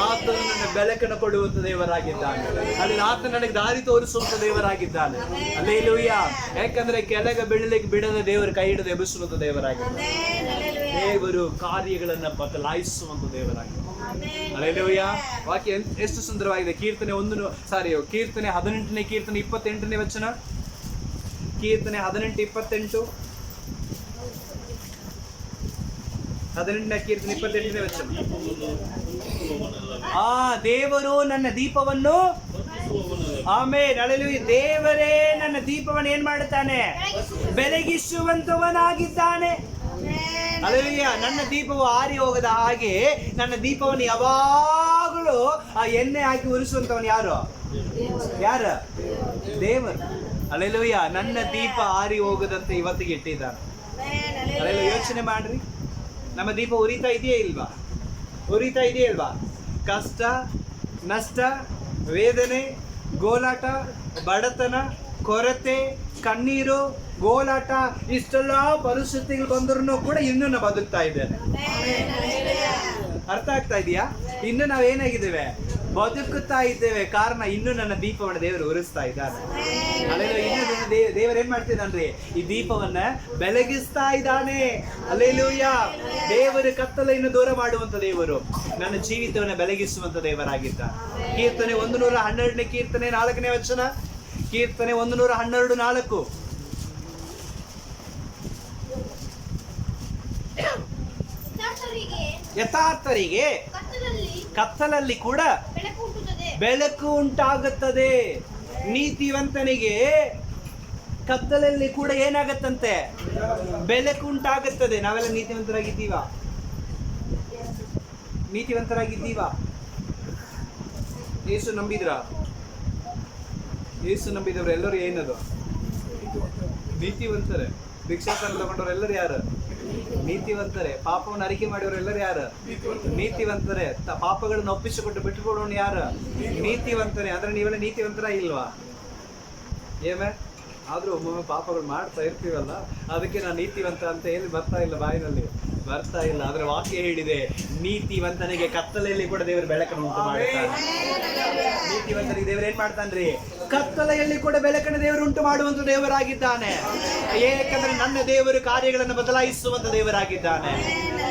ಆತನು ನನ್ನ ಬೆಳಕನ್ನು ಕೊಡುವಂತ ದೇವರಾಗಿದ್ದಾನೆ. ಅಲ್ಲಿ ಆತ ನನಗೆ ದಾರಿ ತೋರಿಸುವಂತ ದೇವರಾಗಿದ್ದಾನೆ. ಹಲ್ಲೆಲೂಯಾ. ಯಾಕಂದ್ರೆ ಕೆಳಗೆ ಬೀಳಲಿಕ್ಕೆ ಬಿಡದ ದೇವರು ಕೈ ಹಿಡಿದು ಎಬ್ಬಿಸುವಂತ ದೇವರಾಗಿದ್ದಾನೆ. ದೇವರು ಕಾರ್ಯಗಳನ್ನ ಬದಲಾಯಿಸುವಂತ ದೇವರಾಗಿದ್ದಾನೆ. ಹಲ್ಲೆಲೂಯಾ. ವಾಕ್ಯ ಎಷ್ಟು ಸುಂದರವಾಗಿದೆ. ಕೀರ್ತನೆ 18ನೇ ಕೀರ್ತನೆ 28ನೇ ವಚನ, ಕೀರ್ತನೆ 18:28, 18ನೇ ಕೀರ್ತನೆ 28ನೇ ವಚನ. ದೇವರು ನನ್ನ ದೀಪವನ್ನು, ಆಮೇಲೆ ಹಲ್ಲೆಲೂಯಾ, ದೇವರೇ ನನ್ನ ದೀಪವನ್ನು ಏನ್ ಮಾಡುತ್ತಾನೆ, ಬೆಳಗಿಸುವಂತವನಾಗಿದ್ದಾನೆ. ಹಲ್ಲೆಲೂಯಾ. ನನ್ನ ದೀಪವು ಆರಿ ಹೋಗದ ಹಾಗೆ ನನ್ನ ದೀಪವನ್ನು ಯಾವಾಗಲೂ ಆ ಎಣ್ಣೆ ಹಾಕಿ ಉರಿಸುವಂತವನು ಯಾರು, ದೇವರು. ಹಲ್ಲೆಲೂಯಾ. ನನ್ನ ದೀಪ ಆರಿ ಹೋಗದಂತೆ ಇವತ್ತಿಗೆ ಇಟ್ಟಿದ್ದಾನೆ. ಹಲ್ಲೆಲೂಯಾ. ಯೋಚನೆ ಮಾಡ್ರಿ, ನಮ್ಮ ದೀಪ ಉರಿತಾ ಇದೆಯೇ ಇಲ್ವಾ, ಉರಿತಾ ಇದೆಯೇ ಇಲ್ವಾ? ಕಷ್ಟ, ನಷ್ಟ, ವೇದನೆ, ಗೋಲಾಟ, ಬಡತನ, ಕೊರತೆ, ಕಣ್ಣೀರು, ಗೋಲಾಟ, ಇಷ್ಟೆಲ್ಲ ಪರಿಸ್ಥಿತಿಗಳು ಬಂದ್ರು ಕೂಡ ಇನ್ನೂ ನಾವು ಬದುಕ್ತಾ ಇದ್ದೇನೆ. ಅರ್ಥ ಆಗ್ತಾ ಇದೆಯಾ? ಇನ್ನು ನಾವು ಏನಾಗಿದ್ದೇವೆ, ಬದುಕುತ್ತಾ ಇದ್ದೇವೆ. ಕಾರಣ ಇನ್ನು ನನ್ನ ದೀಪವನ್ನು ದೇವರು ಉರಿಸ್ತಾ ಇದ್ದಾನೆ. ಅಲ್ಲೆಲ್ಲೂ ಇನ್ನು ದೇವರು ಏನ್ ಮಾಡ್ತಿದ್ದಾನ್ರಿ, ಈ ದೀಪವನ್ನ ಬೆಳಗಿಸ್ತಾ ಇದ್ದಾನೆ. ಅಲ್ಲೆಲ್ಲೂಯ್ಯ. ದೇವರು ಕತ್ತಲೆಯನ್ನು ದೂರ ಮಾಡುವಂತ ದೇವರು, ನನ್ನ ಜೀವಿತವನ್ನ ಬೆಳಗಿಸುವಂತ ದೇವರಾಗಿದ್ದಾನೆ. ಕೀರ್ತನೆ 112ನೇ ಕೀರ್ತನೆ 4ನೇ ವಚನ, ಕೀರ್ತನೆ 112:4. ಯಥಾರ್ಥರಿಗೆ ಕತ್ತಲಲ್ಲಿ ಕೂಡ ಬೆಳಕು ಉಂಟಾಗುತ್ತದೆ. ನೀತಿವಂತನಿಗೆ ಕತ್ತಲಲ್ಲಿ ಕೂಡ ಏನಾಗತ್ತಂತೆ, ಬೆಳಕು ಉಂಟಾಗುತ್ತದೆ. ನಾವೆಲ್ಲ ನೀತಿವಂತರಾಗಿದ್ದೀವಾ? ಯೇಸು ನಂಬಿದವರು ಎಲ್ಲರೂ ಏನದು, ನೀತಿವಂತರೇ. ಭಿಕ್ಷಾಸನ ತಗೊಂಡವ್ರು ಎಲ್ಲರೂ ಯಾರು, ನೀತಿವಂತರೇ. ಪಾಪವನ್ನು ಅರಿಕೆ ಮಾಡಿದವರು ಎಲ್ಲರೂ ಯಾರು, ನೀತಿವಂತರೇ. ಪಾಪಗಳನ್ನು ಒಪ್ಪಿಸಿಕೊಟ್ಟು ಬಿಟ್ಟುಕೊಡೋಣ ಯಾರು, ನೀತಿವಂತರೇ. ಅಂದ್ರೆ ನೀವೆಲ್ಲ ನೀತಿವಂತರ ಇಲ್ವಾ? ಏಮೇ ಆದ್ರೂ ಒಮ್ಮೊಮ್ಮೆ ಪಾಪಗಳು ಮಾಡ್ತಾ ಇರ್ತೀವಲ್ಲ, ಅದಕ್ಕೆ ನಾನು ನೀತಿವಂತ ಅಂತ ಹೇಳಿ ಬರ್ತಾ ಇಲ್ಲ, ಬಾಯಿನಲ್ಲಿ ಬರ್ತಾ ಇಲ್ಲ. ಆದ್ರೆ ವಾಕ್ಯ ಹೇಳಿದೆ, ನೀತಿವಂತನಿಗೆ ಕತ್ತಲೆಯಲ್ಲಿ ಕೂಡ ದೇವರು ಬೆಳಕನ್ನು ಉಂಟು ಮಾಡ್ತಾನೆ. ನೀತಿವಂತನಿಗೆ ದೇವರು ಏನ್ ಮಾಡ್ತಾನ್ರಿ, ಕತ್ತಲೆಯಲ್ಲಿ ಕೂಡ ಬೆಳಕನ್ನು ದೇವರು ಉಂಟು ಮಾಡುವಂತ ದೇವರಾಗಿದ್ದಾನೆ. ಏಕೆಂದ್ರೆ ನನ್ನ ದೇವರು ಕಾರ್ಯಗಳನ್ನು ಬದಲಾಯಿಸುವಂತ ದೇವರಾಗಿದ್ದಾನೆ.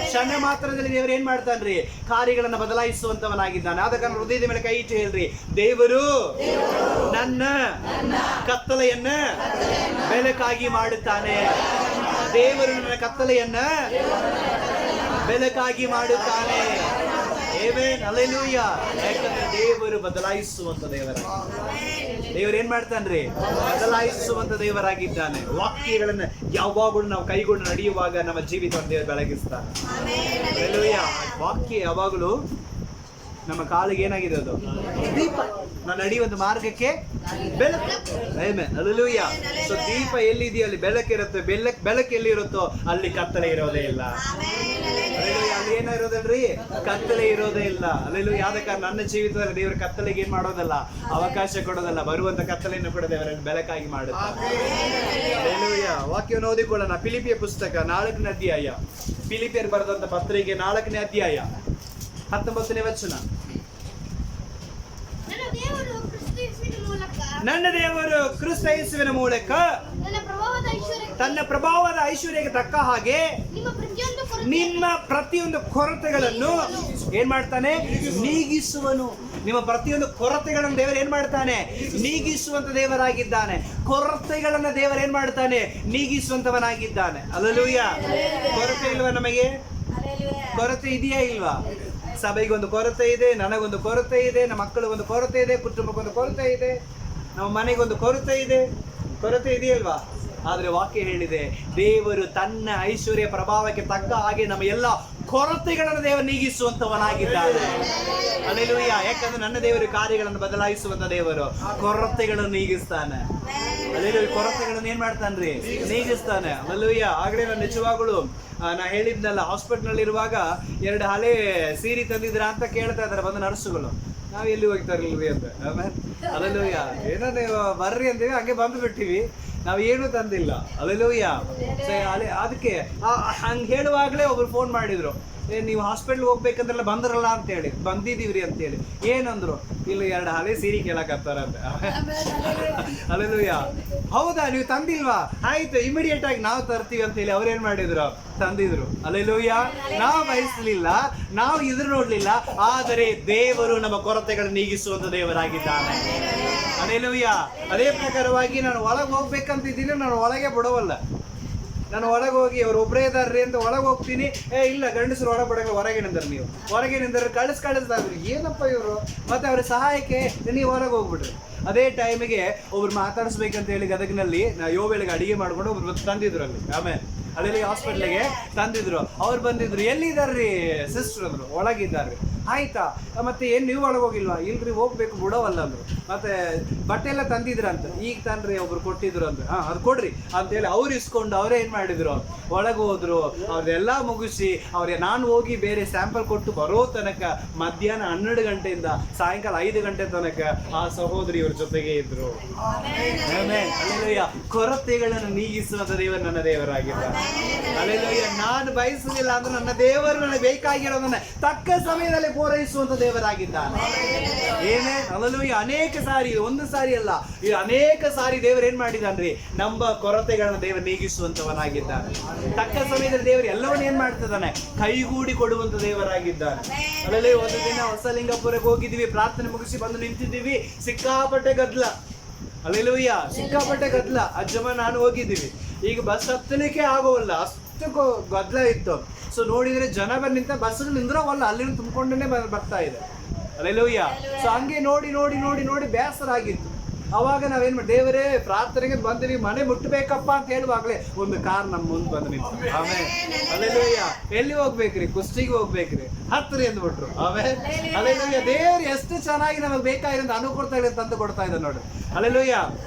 ಕ್ಷಣ ಮಾತ್ರದಲ್ಲಿ ದೇವರು ಏನ್ ಮಾಡ್ತಾನ್ರಿ, ಕಾರ್ಯಗಳನ್ನು ಬದಲಾಯಿಸುವಂತವನಾಗಿದ್ದಾನೆ. ಆದ ಕಾರಣ ಹೃದಯದ ಮೇಲೆ ಕೈ ಇಟ್ಟು ಹೇಳ್ರಿ, ದೇವರು ನನ್ನ ಕತ್ತಲೆಯನ್ನ ಬೆಳಕಾಗಿ ಮಾಡುತ್ತಾನೆ. ದೇವರು ನನ್ನ ಕತ್ತಲೆಯನ್ನ ಬೆಳಕಾಗಿ ಮಾಡುತ್ತಾನೆ. Amen, hallelujah. ಯಾಕಂದ್ರೆ ದೇವರು ಬದಲಾಯಿಸುವಂತ ದೇವರು ಏನ್ ಮಾಡ್ತಾನ್ರಿ? ಬದಲಾಯಿಸುವಂತ ದೇವರಾಗಿದ್ದಾನೆ. ವಾಕ್ಯಗಳನ್ನ ಯಾವಾಗಲೂ ನಾವು ಕೈಗೊಂಡು ನಡೆಯುವಾಗ ನಮ್ಮ ಜೀವಿತವನ್ನು ದೇವರು ಬೆಳಗಿಸ್ತಾನೆ. ಹಲ್ಲೆಲೂಯಾ. ವಾಕ್ಯ ಯಾವಾಗಲೂ ನಮ್ಮ ಕಾಲಿಗೆ ಏನಾಗಿದೆ? ಅದು ದೀಪ. ನಾನು ನಡೆಯುವಂತ ಮಾರ್ಗಕ್ಕೆ ಬೆಳಕು. Amen, hallelujah. ಸೊ ದೀಪ ಎಲ್ಲಿದೆಯೋ ಅಲ್ಲಿ ಬೆಳಕಿರುತ್ತೆ. ಬೆಳಕು ಎಲ್ಲಿ ಇರುತ್ತೋ ಅಲ್ಲಿ ಕತ್ತಲೆ ಇರೋದೇ ಇಲ್ಲ. ಅಲ್ಲಿ ಏನಿರೋದಲ್ರಿ? ಕತ್ತಲೆ ಇರೋದೇ ಇಲ್ಲ. ಹಲ್ಲೆಲೂಯಾ. ಯಾವ್ದ ಕಾರಣ? ನನ್ನ ಜೀವಿತದಲ್ಲಿ ದೇವರ ಕತ್ತಲೆಗೆ ಏನ್ ಮಾಡೋದಲ್ಲ, ಅವಕಾಶ ಕೊಡೋದಲ್ಲ. ಬರುವಂತ ಕತ್ತಲೆಯನ್ನು ಕೂಡ ದೇವರನ್ನು ಬೆಳಕಾಗಿ ಮಾಡುತ್ತಾರೆ. ಹಲ್ಲೆಲೂಯಾ. ವಾಕ್ಯವನ್ನು ಓದಿಕೊಳ್ಳೋಣ. ಫಿಲಿಪಿಯ ಪುಸ್ತಕ 4ನೇ ಅಧ್ಯಾಯ. ಫಿಲಿಪಿಯರ್ ಬರೆದಂತ ಪತ್ರಿಕೆ 4ನೇ ಅಧ್ಯಾಯ 19ನೇ ವಚನ. ನನ್ನ ದೇವರು ಕ್ರಿಸ್ತ ಯೇಸುವಿನ ಮೂಲಕ ತನ್ನ ಪ್ರಭಾವದ ಐಶ್ವರ್ಯಕ್ಕೆ ತಕ್ಕ ಹಾಗೆ ನಿಮ್ಮ ಪ್ರತಿಯೊಂದು ಕೊರತೆಗಳನ್ನು ಏನ್ ಮಾಡ್ತಾನೆ? ನೀಗಿಸುವನು. ನಿಮ್ಮ ಪ್ರತಿಯೊಂದು ಕೊರತೆಗಳನ್ನು ದೇವರು ಏನ್ ಮಾಡ್ತಾನೆ? ನೀಗಿಸುವಂತ ದೇವರಾಗಿದ್ದಾನೆ. ಕೊರತೆಗಳನ್ನ ದೇವರು ಏನ್ ಮಾಡ್ತಾನೆ? ನೀಗಿಸುವಂತವನಾಗಿದ್ದಾನೆ. ಹಲ್ಲೆಲೂಯಾ. ಕೊರತೆ ಇಲ್ವಾ ನಮಗೆ? ಕೊರತೆ ಇದೆಯಾ ಇಲ್ವಾ? ಸಭೆಗೊಂದು ಕೊರತೆ ಇದೆ, ನನಗೊಂದು ಕೊರತೆ ಇದೆ, ನಮ್ಮ ಮಕ್ಕಳಿಗೊಂದು ಕೊರತೆ ಇದೆ, ಕುಟುಂಬಕ್ಕೊಂದು ಕೊರತೆ ಇದೆ, ನಮ್ಮ ಮನೆಗೊಂದು ಕೊರತೆ ಇದೆ. ಕೊರತೆ ಇದೆಯಲ್ವಾ? ಆದ್ರೆ ವಾಕ್ಯ ಹೇಳಿದೆ, ದೇವರು ತನ್ನ ಐಶ್ವರ್ಯ ಪ್ರಭಾವಕ್ಕೆ ತಕ್ಕ ಹಾಗೆ ನಮ್ಮ ಎಲ್ಲ ಕೊರತೆಗಳನ್ನು ದೇವರು ನೀಗಿಸುವಂತವನಾಗಿದ್ದಾನೆ. ಹಲ್ಲೆಲೂಯಾ. ಯಾಕಂದ್ರೆ ನನ್ನ ದೇವರು ಕಾರ್ಯಗಳನ್ನು ಬದಲಾಯಿಸುವಂತ ದೇವರು. ಕೊರತೆಗಳನ್ನು ನೀಗಿಸ್ತಾನೆ. ಹಲ್ಲೆಲೂಯಾ. ಕೊರತೆಗಳನ್ನು ಏನ್ ಮಾಡ್ತಾನ್ರಿ? ನೀಗಿಸ್ತಾನೆ. ಹಲ್ಲೆಲೂಯಾ. ಆಗಲೇ ನಾನು ನಿಜವಾಗಲೂ ನಾ ಹೇಳಿದ್ನಲ್ಲ, ಹಾಸ್ಪಿಟಲ್ ಇರುವಾಗ 2 ಹಳೆ ಸೀರೆ ತಂದಿದ್ರ ಅಂತ ಕೇಳ್ತಾ ಇದಾರೆ ಬಂದು ನರ್ಸುಗಳು. ನಾವ್ ಎಲ್ಲಿ ಹೋಗ್ತಾ ಇರ್ಲಿಲ್ವಿ ಅಂತ. ಹಲ್ಲೆಲೂಯಾ. ಏನೋ ನೀವು ಬರ್ರಿ ಅಂತೀವಿ, ಹಂಗೆ ಬಂದು ಬಿಟ್ಟಿವಿ, ನಾವ್ ಏನು ತಂದಿಲ್ಲ. ಹಲ್ಲೆಲೂಯಾ. ಅದಕ್ಕೆ ಹಂಗೆ ಹೇಳುವಾಗಲೇ ಒಬ್ರು ಫೋನ್ ಮಾಡಿದ್ರು, ನೀವು ಹಾಸ್ಪಿಟ್ಲ್ ಹೋಗ್ಬೇಕಂದ್ರೆಲ್ಲ ಬಂದ್ರಲ್ಲ ಅಂತ ಹೇಳಿ. ಬಂದಿದೀವ್ರಿ ಅಂತ ಹೇಳಿ. ಏನಂದ್ರು? ಇಲ್ಲ 2 ಹಳೆ ಸೀರೆ ಕೇಳಕತ್ತಾರಂತೆ. ಹಲ್ಲೆಲೂಯಾ. ಹೌದಾ, ನೀವು ತಂದಿಲ್ವಾ? ಆಯ್ತು, ಇಮಿಡಿಯೇಟ್ ಆಗಿ ನಾವು ತರ್ತೀವಿ ಅಂತ ಹೇಳಿ ಅವ್ರೇನ್ ಮಾಡಿದ್ರು? ತಂದಿದ್ರು. ಹಲ್ಲೆಲೂಯಾ. ನಾವು ಬಯಸಲಿಲ್ಲ, ನಾವು ಎದುರು ನೋಡ್ಲಿಲ್ಲ, ಆದರೆ ದೇವರು ನಮ್ಮ ಕೊರತೆಗಳನ್ನು ನೀಗಿಸುವಂತ ದೇವರಾಗಿದ್ದಾನೆ. ಹಲ್ಲೆಲೂಯಾ. ಅದೇ ಪ್ರಕಾರವಾಗಿ ನಾನು ಒಳಗೆ ಹೋಗ್ಬೇಕಂತಿದ್ದೀನಿ, ನಾನು ಒಳಗೆ ಬಿಡವಲ್ಲ. ನಾನು ಒಳಗೆ ಹೋಗಿ ಅವ್ರು ಒಬ್ಬರೇ ಇದಾರ್ರಿ ಅಂತ ಒಳಗೆ ಹೋಗ್ತೀನಿ. ಇಲ್ಲ, ಗಂಡಸರು ಒಳಗೆ ಬಿಡಂಗ ಹೊರಗೆ ನಿಂದರು. ನೀವು ಹೊರಗೆ ನಿಂದರು ಕಳಿಸ್ದಾಗ್ರಿ. ಏನಪ್ಪ ಇವರು? ಮತ್ತೆ ಅವ್ರ ಸಹಾಯಕ್ಕೆ ನೀವು ಹೊರಗೆ ಹೋಗ್ಬಿಡ್ರಿ. ಅದೇ ಟೈಮಿಗೆ ಒಬ್ರು ಮಾತಾಡಿಸ್ಬೇಕಂತ ಹೇಳಿ ಗದಗಿನಲ್ಲಿ ಯೋವೇಳಿಗೆ ಅಡಿಗೆ ಮಾಡ್ಕೊಂಡು ಒಬ್ರು ತಂದಿದ್ರು ಅಲ್ಲಿ. ಆಮೇಲೆ ಅಲ್ಲಿ ಹಾಸ್ಪಿಟ್ಲಿಗೆ ತಂದಿದ್ರು. ಅವ್ರು ಬಂದಿದ್ರು, ಎಲ್ಲಿದ್ದಾರ್ರಿ ಸಿಸ್ಟರ್ ಅಂದ್ರು. ಒಳಗಿದ್ದಾರ್ರಿ. ಆಯ್ತಾ, ಮತ್ತೆ ಏನ್ ನೀವು ಒಳಗೆ ಹೋಗಿಲ್ವಾ? ಇಲ್ರಿ, ಹೋಗ್ಬೇಕು, ಬಿಡೋವಲ್ಲ ಅಂದ್ರು. ಮತ್ತೆ ಬಟ್ಟೆ ಎಲ್ಲ ತಂದಿದ್ರಂತ. ಈಗ ತಾನ್ರಿ ಒಬ್ರು ಕೊಟ್ಟಿದ್ರು ಅಂತ. ಅದು ಕೊಡ್ರಿ ಅಂತೇಳಿ ಅವ್ರು ಇಸ್ಕೊಂಡು ಅವರೇ ಏನ್ ಮಾಡಿದ್ರು? ಒಳಗೆ ಹೋದ್ರು. ಅವ್ರದೆಲ್ಲ ಮುಗಿಸಿ ನಾನು ಹೋಗಿ ಬೇರೆ ಸ್ಯಾಂಪಲ್ ಕೊಟ್ಟು ಬರೋ ತನಕ ಮಧ್ಯಾಹ್ನ 12 ಗಂಟೆಯಿಂದ ಸಾಯಂಕಾಲ 5 ಗಂಟೆ ತನಕ ಆ ಸಹೋದರಿ ಇವ್ರ ಜೊತೆಗೆ ಇದ್ರು. ಹಲ್ಲೆಲೂಯಾ. ಕೊರತೆಗಳನ್ನು ನೀಗಿಸುವಂತ ದೇವರು ನನ್ನ ದೇವರಾಗಿದ್ದಾರೆ. ಹಲ್ಲೆಲೂಯಾ. ನಾನು ಬಯಸಲಿಲ್ಲ ಅಂದ್ರೆ ನನ್ನ ದೇವರು ನನಗೆ ಬೇಕಾಗಿರೋದನ್ನ ತಕ್ಕ ಸಮಯದಲ್ಲಿ ಪೂರೈಸುವಂತ ದೇವರಾಗಿದ್ದಾನೆ. ಏನೇ ಹಲ್ಲೆಲೂಯಾ. ಅನೇಕ ಸಾರಿ, ಒಂದು ಸಾರಿ ಅಲ್ಲ, ಈ ಅನೇಕ ಸಾರಿ ದೇವರು ಏನ್ ಮಾಡಿದಾನ್ರಿ? ನಮ್ಮ ಕೊರತೆಗಳನ್ನ ದೇವರು ನೀಗಿಸುವಂತವನಾಗಿದ್ದಾನೆ. ತಕ್ಕ ಸಮಯದಲ್ಲಿ ದೇವರು ಎಲ್ಲವನ್ನ ಏನ್ ಮಾಡ್ತಿದ್ದಾನೆ? ಕೈಗೂಡಿ ಕೊಡುವಂತ ದೇವರಾಗಿದ್ದಾನೆ. ಹಲ್ಲೆಲೂಯಾ. ಒಂದು ದಿನ ಹೊಸಲಿಂಗಪುರಕ್ಕೆ ಹೋಗಿದ್ವಿ, ಪ್ರಾರ್ಥನೆ ಮುಗಿಸಿ ಬಂದು ನಿಂತಿದ್ದೀವಿ. ಸಿಕ್ಕಾಪಟ್ಟೆ ಗದ್ದಲ. ಹಲ್ಲೆಲೂಯಾ. ಸಿಕ್ಕಾಪಟ್ಟೆ ಗದ್ದಲ. ಅಜ್ಜಮ್ಮ ನಾನು ಹೋಗಿದ್ದೀವಿ. ಈಗ ಬಸ್ ಹತ್ತಲಿಕ್ಕೆ ಆಗೋವಲ್ಲ, ಅಷ್ಟು ಗದ್ದಲ ಇತ್ತು. ಸೊ ನೋಡಿದ್ರೆ ಜನ ಬಂದು ನಿಂತ ಬಸ್ಗಳು ನಿಂದ್ರವಲ್ಲ, ಅಲ್ಲಿನ ತುಂಬಿಕೊಂಡೇ ಬರ್ತಾ ಇದೆ. ಹಲ್ಲೆಲೂಯಾ. ಸೊ ಹಂಗೆ ನೋಡಿ ನೋಡಿ ನೋಡಿ ನೋಡಿ ಬೇಸರ ಆಗಿತ್ತು. ಅವಾಗ ನಾವೇನ್ ಮಾಡಿ, ದೇವರೇ ಪ್ರಾರ್ಥನೆಗೆ ಬಂದ್ವಿ, ಮನೆ ಮುಟ್ಟಬೇಕಪ್ಪ ಅಂತ ಹೇಳುವಾಗಲೇ ಒಂದು ಕಾರ್ ನಮ್ಮ ಮುಂದೆ ಬಂದು ನಿಂತು. ಆಮೇಲೆ ಹಲ್ಲೆಲೂಯಾ. ಎಲ್ಲಿ ಹೋಗ್ಬೇಕ್ರಿ? ಕುಸ್ತಿಗೆ ಹೋಗ್ಬೇಕ್ರಿ, ಹತ್ರಿ ಅಂದ್ಬಿಟ್ರು. ಆಮೇಲೆ ಹಲ್ಲೆಲೂಯಾ. ದೇವ್ರು ಎಷ್ಟು ಚೆನ್ನಾಗಿ ನಮಗೆ ಬೇಕಾಗಿರೋದು ಅನುಕೂಲತೆ ತಂದು ಕೊಡ್ತಾ ಇದ್ದಾರೆ ನೋಡಿ. ಹಲ್ಲೆಲೂಯಾ.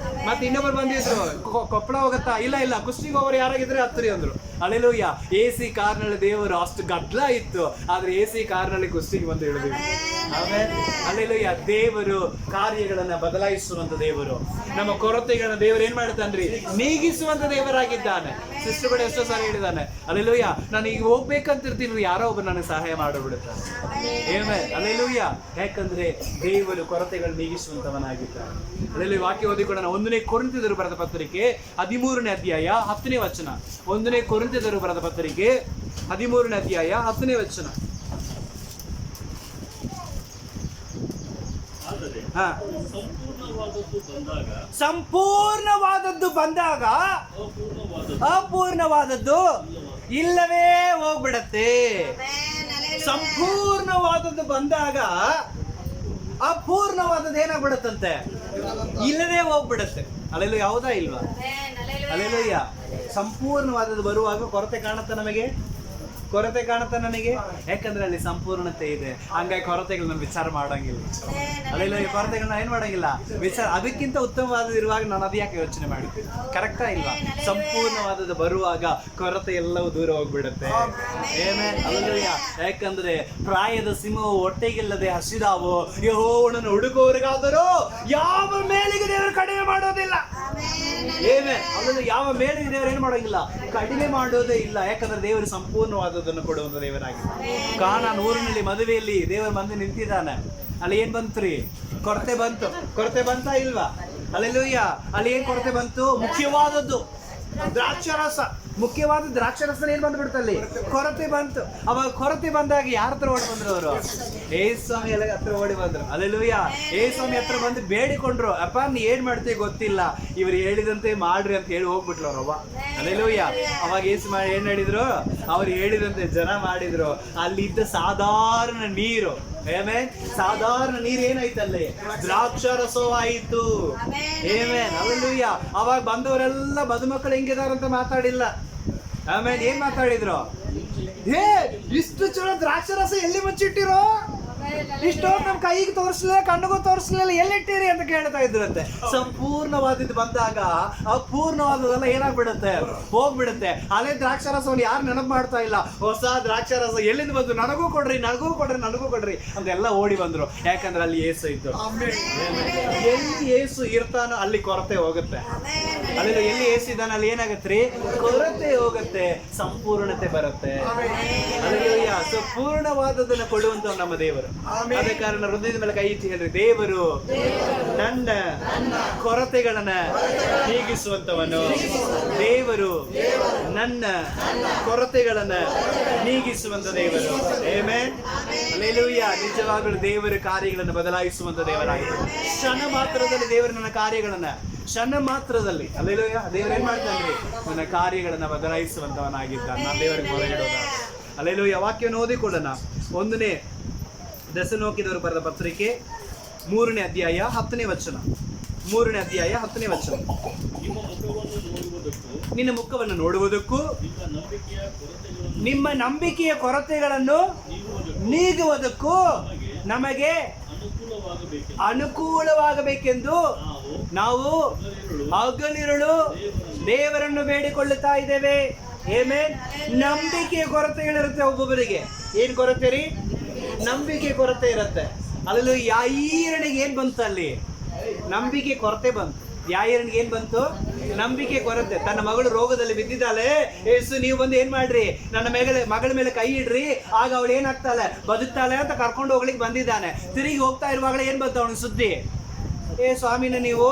ಮತ್ತೆ ಇನ್ನೊಬ್ರು ಬಂದಿದ್ರು, ಕೊಪ್ಪಳ ಹೋಗತ್ತಾ? ಇಲ್ಲ, ಕುಸ್ತಿಗೆ ಹೋಗೋರು ಯಾರಾಗಿದ್ರೆ ಹತ್ರಿ ಅಂದ್ರು. ಹಲ್ಲೆಲೂಯಾ. AC ಕಾರ್ನಲ್ಲಿ ದೇವರು ಅಷ್ಟು ಗದ್ದಲ ಇತ್ತು, ಆದ್ರೆ AC ಕಾರ್ನಲ್ಲಿ ಕುಸ್ತಿಗೆ ಬಂದು ಇಳಿದ್ವಿ. ಆಮೇಲೆ ಹಲ್ಲೆಲೂಯಾ. ದೇವರು ಕಾರ್ಯಗಳನ್ನ ಬದಲಾಯಿಸುವಂತ ದೇವರು. ನಮ್ಮ ಕೊರತೆಗಳನ್ನ ದೇವರು ಏನ್ ಮಾಡ್ತಾನ್ರಿ? ನೀಗಿಸುವಂತ ದೇವರಾಗಿದ್ದಾನೆ. ಸಿಸ್ಟರ್ ಕೂಡ ಎಷ್ಟೋ ಸಾರಿ ಹೇಳಿದಾನೆ, ಹಲ್ಲೆಲೂಯಾ, ನಾನು ಈಗ ಹೋಗ್ಬೇಕಂತಿರ್ತೀನಿ, ಯಾರೋ ಒಬ್ಬರು ನನಗೆ ಸಹಾಯ ಮಾಡಿಬಿಡುತ್ತಾನೆ. ಹಲ್ಲೆಲೂಯಾ. ಯಾಕಂದ್ರೆ ದೇವರು ಕೊರತೆಗಳು ನೀಗಿಸುವಂತವನಾಗಿದ್ದಾನೆ. ಹಲ್ಲೆಲೂಯಾ. ವಾಕ್ಯ ಓದಿಕೊಳ್ಳೋಣ. 1ನೇ ಕೊರಿಂಥಿಯರು ಬರೆದ ಪತ್ರಿಕೆ 13ನೇ ಅಧ್ಯಾಯ 10ನೇ ವಚನ. 1ನೇ ಕೊರಿಂಥಿಯರು ಬರೆದ ಪತ್ರಿಕೆ 13ನೇ ಅಧ್ಯಾಯ 10ನೇ ವಚನ. ಸಂಪೂರ್ಣವಾದದ್ದು ಬಂದಾಗ ಅಪೂರ್ಣವಾದದ್ದು ಇಲ್ಲವೇ ಹೋಗ್ಬಿಡತ್ತೆ. ಸಂಪೂರ್ಣವಾದದ್ದು ಬಂದಾಗ ಅಪೂರ್ಣವಾದದ್ದು ಏನಾಗ್ಬಿಡತ್ತಂತೆ, ಇಲ್ಲದೆ ಹೋಗ್ಬಿಡತ್ತೆ. ಅಲ್ಲೆಲ್ಲೂ ಯಾವುದಾ ಇಲ್ವಾ? ಅಲ್ಲೆಲ್ಲೂಯ್ಯ. ಸಂಪೂರ್ಣವಾದದ್ದು ಬರುವಾಗ ಕೊರತೆ ಕಾಣುತ್ತೆ ನಮಗೆ, ಕೊರತೆ ಕಾಣುತ್ತೆ ನನಗೆ, ಯಾಕಂದ್ರೆ ಅಲ್ಲಿ ಸಂಪೂರ್ಣತೆ ಇದೆ. ಹಂಗಾಗಿ ಕೊರತೆಗಳನ್ನ ವಿಚಾರ ಮಾಡಂಗಿಲ್ಲ. ಅಲ್ಲೆಲ್ಲ ಕೊರತೆಗಳನ್ನ ಏನ್ ಮಾಡಂಗಿಲ್ಲ ವಿಚಾರ. ಅದಕ್ಕಿಂತ ಉತ್ತಮವಾದ ಇರುವಾಗ ನಾನು ಅದು ಯಾಕೆ ಯೋಚನೆ ಮಾಡಿದ್ದೆ? ಕರೆಕ್ಟಾ ಇಲ್ವಾ? ಸಂಪೂರ್ಣವಾದದ್ದು ಬರುವಾಗ ಕೊರತೆ ಎಲ್ಲವೂ ದೂರ ಹೋಗ್ಬಿಡುತ್ತೆ. ಅಲ್ಲೆಲ್ಲೂಯ್ಯ. ಯಾಕಂದ್ರೆ ಪ್ರಾಯದ ಸಿಂಹವು ಹೊಟ್ಟೆಗಿಲ್ಲದೆ ಹಸಿದಾವು, ಯೆಹೋವನನ್ನು ಹುಡುಕುವವರಿಗಾದರೂ ಯಾವ ಮೇಲಿಗೆ ದೇವರು ಕಡಿಮೆ ಮಾಡೋದಿಲ್ಲ. ಅದನ್ನು ಯಾವ ಮೇಲಿಗೆ ದೇವರು ಏನು ಮಾಡೋಂಗಿಲ್ಲ, ಕಡಿಮೆ ಮಾಡೋದೇ ಇಲ್ಲ. ಯಾಕಂದ್ರೆ ದೇವರು ಸಂಪೂರ್ಣವಾದದನ್ನು ಕೊಡುವಂತ ದೇವರಾಗಿದ್ದಾನೆ. ಕಾನಾನ್ ಊರಿನಲ್ಲಿ ಮದುವೆಯಲ್ಲಿ ದೇವರು ಬಂದು ನಿಂತಿದ್ದಾನೆ. ಅಲ್ಲಿ ಏನ್ ಬಂತ್ರಿ? ಕೊರತೆ ಬಂತು. ಕೊರತೆ ಬಂತಾ ಇಲ್ವಾ? ಅಲ್ಲೆಲ್ಲೂಯ್ಯ. ಅಲ್ಲಿ ಏನ್ ಕೊರತೆ ಬಂತು? ಮುಖ್ಯವಾದದ್ದು ದ್ರಾಕ್ಷಾರಸ. ಮುಖ್ಯವಾದ ದ್ರಾಕ್ಷಾರಸ ಏನ್ ಬಂದ್ಬಿಡ್ತಲ್ಲಿ? ಕೊರತೆ ಬಂತು. ಅವಾಗ ಕೊರತೆ ಬಂದಾಗ ಯಾರ ಹತ್ರ ಓಡಿ ಬಂದ್ರು ಅವರು? ಏಸ್ವಾಮಿ ಎಲ್ಲ ಹತ್ರ ಓಡಿ ಬಂದ್ರು. ಅಲ್ಲೆಲ್ಲೂಯ್ಯ. ಏಸ್ವಾಮಿ ಹತ್ರ ಬಂದು ಬೇಡಿಕೊಂಡ್ರು, ಅಪ್ಪ ನೀ ಏನ್ ಮಾಡ್ತೀವಿ ಗೊತ್ತಿಲ್ಲ, ಇವ್ರು ಹೇಳಿದಂತೆ ಮಾಡ್ರಿ ಅಂತ ಹೇಳಿ ಹೋಗ್ಬಿಟ್ಲು ಅವ್ರವ್ವ. ಅಲ್ಲೆಲ್ಲೂಯ್ಯ. ಅವಾಗ ಏನ್ ಹೇಳಿದ್ರು? ಅವ್ರು ಹೇಳಿದಂತೆ ಜನ ಮಾಡಿದ್ರು. ಅಲ್ಲಿದ್ದ ಸಾಧಾರಣ ನೀರು, ಸಾಧಾರಣ ನೀರು ಏನಾಯ್ತಲ್ಲಿ? ದ್ರಾಕ್ಷಾರಸವಾಯಿತು. ಅಲ್ಲೆಲ್ಲೂಯ್ಯ. ಅವಾಗ ಬಂದವರೆಲ್ಲ ಮದುಮಕ್ಕಳು ಹೆಂಗಿದಾರಂತ ಮಾತಾಡಿಲ್ಲ. ಆಮೇಲೆ ಏನ್ ಮಾತಾಡಿದ್ರು? ಇಷ್ಟು ಚಲೋ ದ್ರಾಕ್ಷಾರಸ ಎಲ್ಲಿ ಮುಚ್ಚಿಟ್ಟಿರೋ? ಇಷ್ಟೊಂದು ನಮ್ ಕೈಗೆ ತೋರಿಸ್ಲಿಲ್ಲ, ಕಣ್ಣಿಗೂ ತೋರಿಸ್ಲಿಲ್ಲ, ಎಲ್ಲಿಟ್ಟಿರಿ ಅಂತ ಕೇಳ್ತಾ ಇದ್ರಂತೆ. ಸಂಪೂರ್ಣವಾದದ್ದು ಬಂದಾಗ ಅಪೂರ್ಣವಾದದೆಲ್ಲ ಏನಾಗ್ಬಿಡುತ್ತೆ? ಹೋಗ್ಬಿಡುತ್ತೆ. ಹಳೆ ದ್ರಾಕ್ಷಾರಸವನ್ನು ಯಾರು ನೆನಪು ಮಾಡ್ತಾ ಇಲ್ಲ. ಹೊಸ ದ್ರಾಕ್ಷಾರಸ ಎಲ್ಲಿಂದ ಬಂದು? ನನಗೂ ಕೊಡ್ರಿ, ನನಗೂ ಕೊಡ್ರಿ, ನನಗೂ ಕೊಡ್ರಿ ಅಂತೆಲ್ಲ ಓಡಿ ಬಂದ್ರು. ಯಾಕಂದ್ರೆ ಅಲ್ಲಿ ಏಸು ಇತ್ತು. ಎಲ್ಲಿ ಏಸು ಇರ್ತಾನೋ ಅಲ್ಲಿ ಕೊರತೆ ಹೋಗುತ್ತೆ. ಅಲ್ಲಿ ಎಲ್ಲಿ ಏಸು ಇದ್ದಾನೆ ಅಲ್ಲಿ ಏನಾಗತ್ರಿ? ಕೊರತೆ ಹೋಗುತ್ತೆ, ಸಂಪೂರ್ಣತೆ ಬರುತ್ತೆ. ಅಲ್ಲೆಲ್ಲೂಯ್ಯ. ಸಂಪೂರ್ಣವಾದದನ್ನ ಕೊಡುವಂತ ನಮ್ಮ ದೇವರು. ಅದೇ ಕಾರಣ ಹೃದಯದ ಮೇಲೆ ಕೈ ಇಟ್ಟು ಹೇಳ್ರಿ, ದೇವರು ನನ್ನ ಕೊರತೆಗಳನ್ನ ನೀಗಿಸುವಂತವನು. ದೇವರು ನನ್ನ ಕೊರತೆಗಳನ್ನ ನೀಗಿಸುವಂತ ದೇವರು. ಆಮೆನ್. ಹಲ್ಲೆಲೂಯಾ. ನಿಜವಾಗಲೂ ದೇವರ ಕಾರ್ಯಗಳನ್ನು ಬದಲಾಯಿಸುವಂತ ದೇವರಾಗಿದೆ. ಕ್ಷಣ ಮಾತ್ರದಲ್ಲಿ ದೇವರು ನನ್ನ ಕಾರ್ಯಗಳನ್ನ, ಕ್ಷಣ ಮಾತ್ರದಲ್ಲಿ ಹಲ್ಲೆಲೂಯಾ, ದೇವರು ಏನ್ ಮಾಡ್ತಾನ್ರಿ? ನನ್ನ ಕಾರ್ಯಗಳನ್ನ ಬದಲಾಯಿಸುವಂತವನಾಗಿದ್ದಾನೆ. ನಾನು ದೇವರಿಗೆ ಮೊರೆಯಿಡೋದ. ಹಲ್ಲೆಲೂಯಾ. ವಾಕ್ಯವನ್ನು ಓದಿಕೊಳ್ಳೋಣ. 1ನೇ ಥೆಸಲೋನಿಕದವರು ಬರೆದ ಪತ್ರಿಕೆ 3ನೇ ಅಧ್ಯಾಯ 10ನೇ ವಚನ. 3ನೇ ಅಧ್ಯಾಯ 10ನೇ ವಚನ. ನಿನ್ನ ಮುಖವನ್ನು ನೋಡುವುದಕ್ಕೂ ನಿಮ್ಮ ನಂಬಿಕೆಯ ಕೊರತೆಗಳನ್ನು ನೀಗುವುದಕ್ಕೂ ನಮಗೆ ಅನುಕೂಲವಾಗಬೇಕೆಂದು ನಾವು ಹಗಲಿರುಳು ದೇವರನ್ನು ಬೇಡಿಕೊಳ್ಳುತ್ತಾ ಇದ್ದೇವೆ. ಆಮೆನ್. ನಂಬಿಕೆಯ ಕೊರತೆಗಳಿರುತ್ತೆ ಒಬ್ಬೊಬ್ಬರಿಗೆ. ಏನ್ ಕೊರತೆ ರೀ? ನಂಬಿಕೆ ಕೊರತೆ ಇರುತ್ತೆ. ಅಲ್ಲೂ ಯಾಯೀರನಿಗೆ ಏನ್ ಬಂತು? ಅಲ್ಲಿ ನಂಬಿಕೆ ಕೊರತೆ ಬಂತು. ಯಾಯೀರನಿಗೆ ಏನ್ ಬಂತು? ನಂಬಿಕೆ ಕೊರತೆ. ತನ್ನ ಮಗಳು ರೋಗದಲ್ಲಿ ಬಿದ್ದಿದ್ದಾಳೆ. ಏಸು ನೀವು ಬಂದು ಏನ್ ಮಾಡ್ರಿ? ನನ್ನ ಮಗಳ ಮೇಲೆ ಕೈ ಇಡ್ರಿ, ಆಗ ಅವಳು ಏನಾಗ್ತಾಳೆ? ಬದುಕ್ತಾಳೆ ಅಂತ ಕರ್ಕೊಂಡು ಹೋಗ್ಲಿಕ್ಕೆ ಬಂದಿದ್ದಾನೆ. ತಿರುಗಿ ಹೋಗ್ತಾ ಇರುವಾಗಲೇ ಏನ್ ಬಂತು ಅವನಿಗೆ ಸುದ್ದಿ? ಸ್ವಾಮಿನ ನೀವು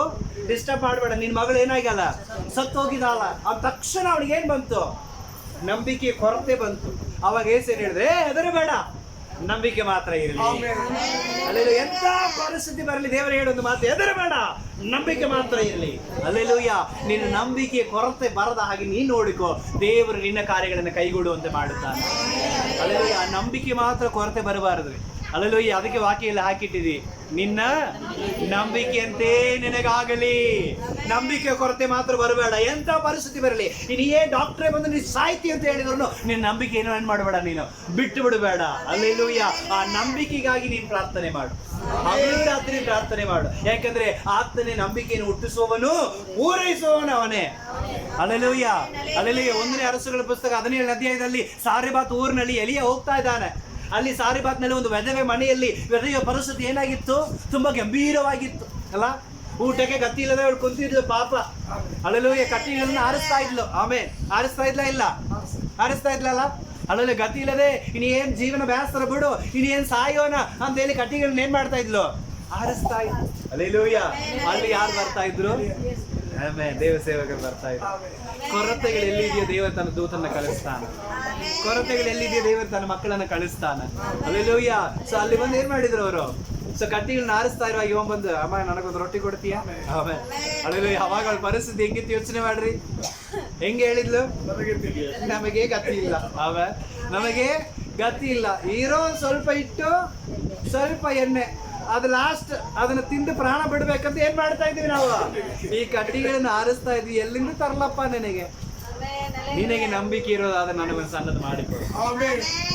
ಡಿಸ್ಟರ್ಬ್ ಮಾಡಬೇಡ, ನಿನ್ ಮಗಳು ಏನಾಗಲ್ಲ, ಸತ್ತು ಹೋಗಿದ್ದಾಳ. ಆ ತಕ್ಷಣ ಅವಳಿಗೆ ಏನ್ ಬಂತು? ನಂಬಿಕೆ ಕೊರತೆ ಬಂತು. ಅವಾಗ ಏಸು ಏನ್ ಹೇಳಿದ್ರೆ, ಹೆದರಬೇಡ, ನಂಬಿಕೆ ಮಾತ್ರ ಇರಲಿ. ಅಲ್ಲೆಲ್ಲೂ ಎಂತ ಪರಿಸ್ಥಿತಿ ಬರಲಿ, ದೇವರು ಹೇಳೊಂದು ಮಾತು, ಹೆದರಬೇಡ, ನಂಬಿಕೆ ಮಾತ್ರ ಇರಲಿ. ಅಲ್ಲೆಲ್ಲೂಯ್ಯ. ನಿನ್ನ ನಂಬಿಕೆ ಕೊರತೆ ಬರದ ಹಾಗೆ ನೀನು ನೋಡಿಕೋ, ದೇವರು ನಿನ್ನ ಕಾರ್ಯಗಳನ್ನು ಕೈಗೂಡುವಂತೆ ಮಾಡುತ್ತಾನೆ. ಅಲ್ಲೆಲ್ಲೂಯ್ಯ. ನಂಬಿಕೆ ಮಾತ್ರ ಕೊರತೆ ಬರಬಾರದ್ರಿ. ಅಲ್ಲೆಲ್ಲೂಯ್ಯ. ಅದಕ್ಕೆ ವಾಕ್ಯಲ್ಲಿ ಹಾಕಿಟ್ಟಿದಿ, ನಿನ್ನ ನಂಬಿಕೆಯಂತೆ ನಿನಗಾಗಲಿ. ನಂಬಿಕೆ ಕೊರತೆ ಮಾತ್ರ ಬರಬೇಡ. ಎಂತ ಪರಿಸ್ಥಿತಿ ಬರಲಿ, ನೀನೇ ಡಾಕ್ಟ್ರೇ ಬಂದು ನೀನು ಸಾಯ್ತಿ ಅಂತ ಹೇಳಿದ್ರು ನಿನ್ನ ನಂಬಿಕೆ ಏನು ಮಾಡಬೇಡ, ನೀನು ಬಿಟ್ಟು ಬಿಡಬೇಡ. ಅಲ್ಲೆಲ್ಲೂಯ್ಯ. ಆ ನಂಬಿಕೆಗಾಗಿ ನೀನು ಪ್ರಾರ್ಥನೆ ಮಾಡು, ಹಗಲು ರಾತ್ರಿ ಪ್ರಾರ್ಥನೆ ಮಾಡು. ಯಾಕಂದ್ರೆ ಆತನೇ ನಂಬಿಕೆಯನ್ನು ಹುಟ್ಟಿಸುವವನು, ಪೂರೈಸುವವನು ಅವನೇ. ಅಲ್ಲೆಲ್ಲೂಯ್ಯ. ಅಲ್ಲೆಲ್ಲೂಯ್ಯ. 1ನೇ ಅರಸುಗಳ ಪುಸ್ತಕ 17ನೇ ಅಧ್ಯಾಯದಲ್ಲಿ ಸಾರೆಬಾತ್ ಊರಿನಲ್ಲಿ ಎಲಿಯ ಹೋಗ್ತಾ ಇದ್ದಾನೆ. ಅಲ್ಲಿ ಸಾರಿಬಾತ್ನಲ್ಲಿ ಒಂದು ವಿಧವೆ ಮನೆಯಲ್ಲಿ ವಿಧವೆಯ ಪರಿಸ್ಥಿತಿ ಏನಾಗಿತ್ತು? ತುಂಬಾ ಗಂಭೀರವಾಗಿತ್ತು ಅಲ್ಲ. ಊಟಕ್ಕೆ ಗತಿ ಇಲ್ಲದೆ ಅವಳು ಕುಂತಿದ್ಲು ಪಾಪ. ಅಲ್ಲೆಲ್ಲೂಯ್ಯ. ಕಟ್ಟಿಗಳನ್ನ ಆರಿಸ್ತಾ ಇದ್ಲು. ಆಮೇಲೆ ಆರಿಸ್ತಾ ಇದ್ಲಲ್ಲ? ಅಲ್ಲಲ್ಲಿ ಗತಿ ಇಲ್ಲದೆ ಇನ್ನೇನ್ ಜೀವನ ಬೇಸರ ಬಿಡು, ಇನ್ನೇನ್ ಸಾಯೋಣ ಅಂತ ಹೇಳಿ ಕಟ್ಟಿಗಳನ್ನ ಏನ್ ಮಾಡ್ತಾ ಇದ್ಲು? ಆರಿಸ್ತಾ ಇದ್ಲು. ಅಲ್ಲೆಲ್ಲೂಯ್ಯ. ಅಲ್ಲಿ ಯಾರು ಬರ್ತಾ ಇದ್ರು? ದೇವ ಸೇವಕರು ಬರ್ತಾ ಇದ್ರು. ಕೊರತೆಗಳು ಎಲ್ಲಿದೆಯೋ ದೇವರು ತನ್ನ ದೂತನ್ನ ಕಳಿಸ್ತಾನೆ. ಕೊರತೆಗಳು ಎಲ್ಲಿದೆಯೋ ದೇವರು ತನ್ನ ಮಕ್ಕಳನ್ನ ಕಳಿಸ್ತಾನೆ. ಅಲ್ಲೆಲ್ಲೂಯ್ಯ. ಸೊ ಅಲ್ಲಿ ಬಂದು ಏನ್ ಮಾಡಿದ್ರು ಅವರು? ಸೊ ಕಟ್ಟಿಗಳನ್ನ ಆರಿಸ್ತಾ ಇರುವಾಗ ಇವನ್ ಬಂದು, ಅಮ್ಮ ನನಗೊಂದು ರೊಟ್ಟಿ ಕೊಡ್ತೀಯಾ? ಆಮೇಲೆ ಅಲ್ಲೆಲ್ಲೂಯ್ಯ. ಅವಾಗ ಅವಳ ಪರಿಸ್ಥಿತಿ ಹೆಂಗಿತ್ತು ಯೋಚನೆ ಮಾಡ್ರಿ. ಹೆಂಗೆ ಹೇಳಿದ್ಲು? ನಮಗೆ ಗತಿ ಇಲ್ಲ. ನಮಗೆ ಗತಿ ಇಲ್ಲ. ಇರೋ ಸ್ವಲ್ಪ ಹಿಟ್ಟು ಸ್ವಲ್ಪ ಎಣ್ಣೆ, ಅದು ಲಾಸ್ಟ್ ಅದನ್ನ ತಿಂದು ಪ್ರಾಣ ಬಿಡ್ಬೇಕಂತ ಏನ್ ಮಾಡ್ತಾ ಇದೀವಿ ನಾವು? ಈ ಕಡ್ಡಿಗಳನ್ನ ಆರಿಸ್ತಾ ಇದ್ವಿ. ಎಲ್ಲಿಂದ ತರಲಪ್ಪ ನಿನಗೆ? ನಿನಗೆ ನಂಬಿಕೆ ಇರೋದಾದ್ರೆ ನನಗೊಂದು ಸಣ್ಣದು ಮಾಡಿಕೊಡು.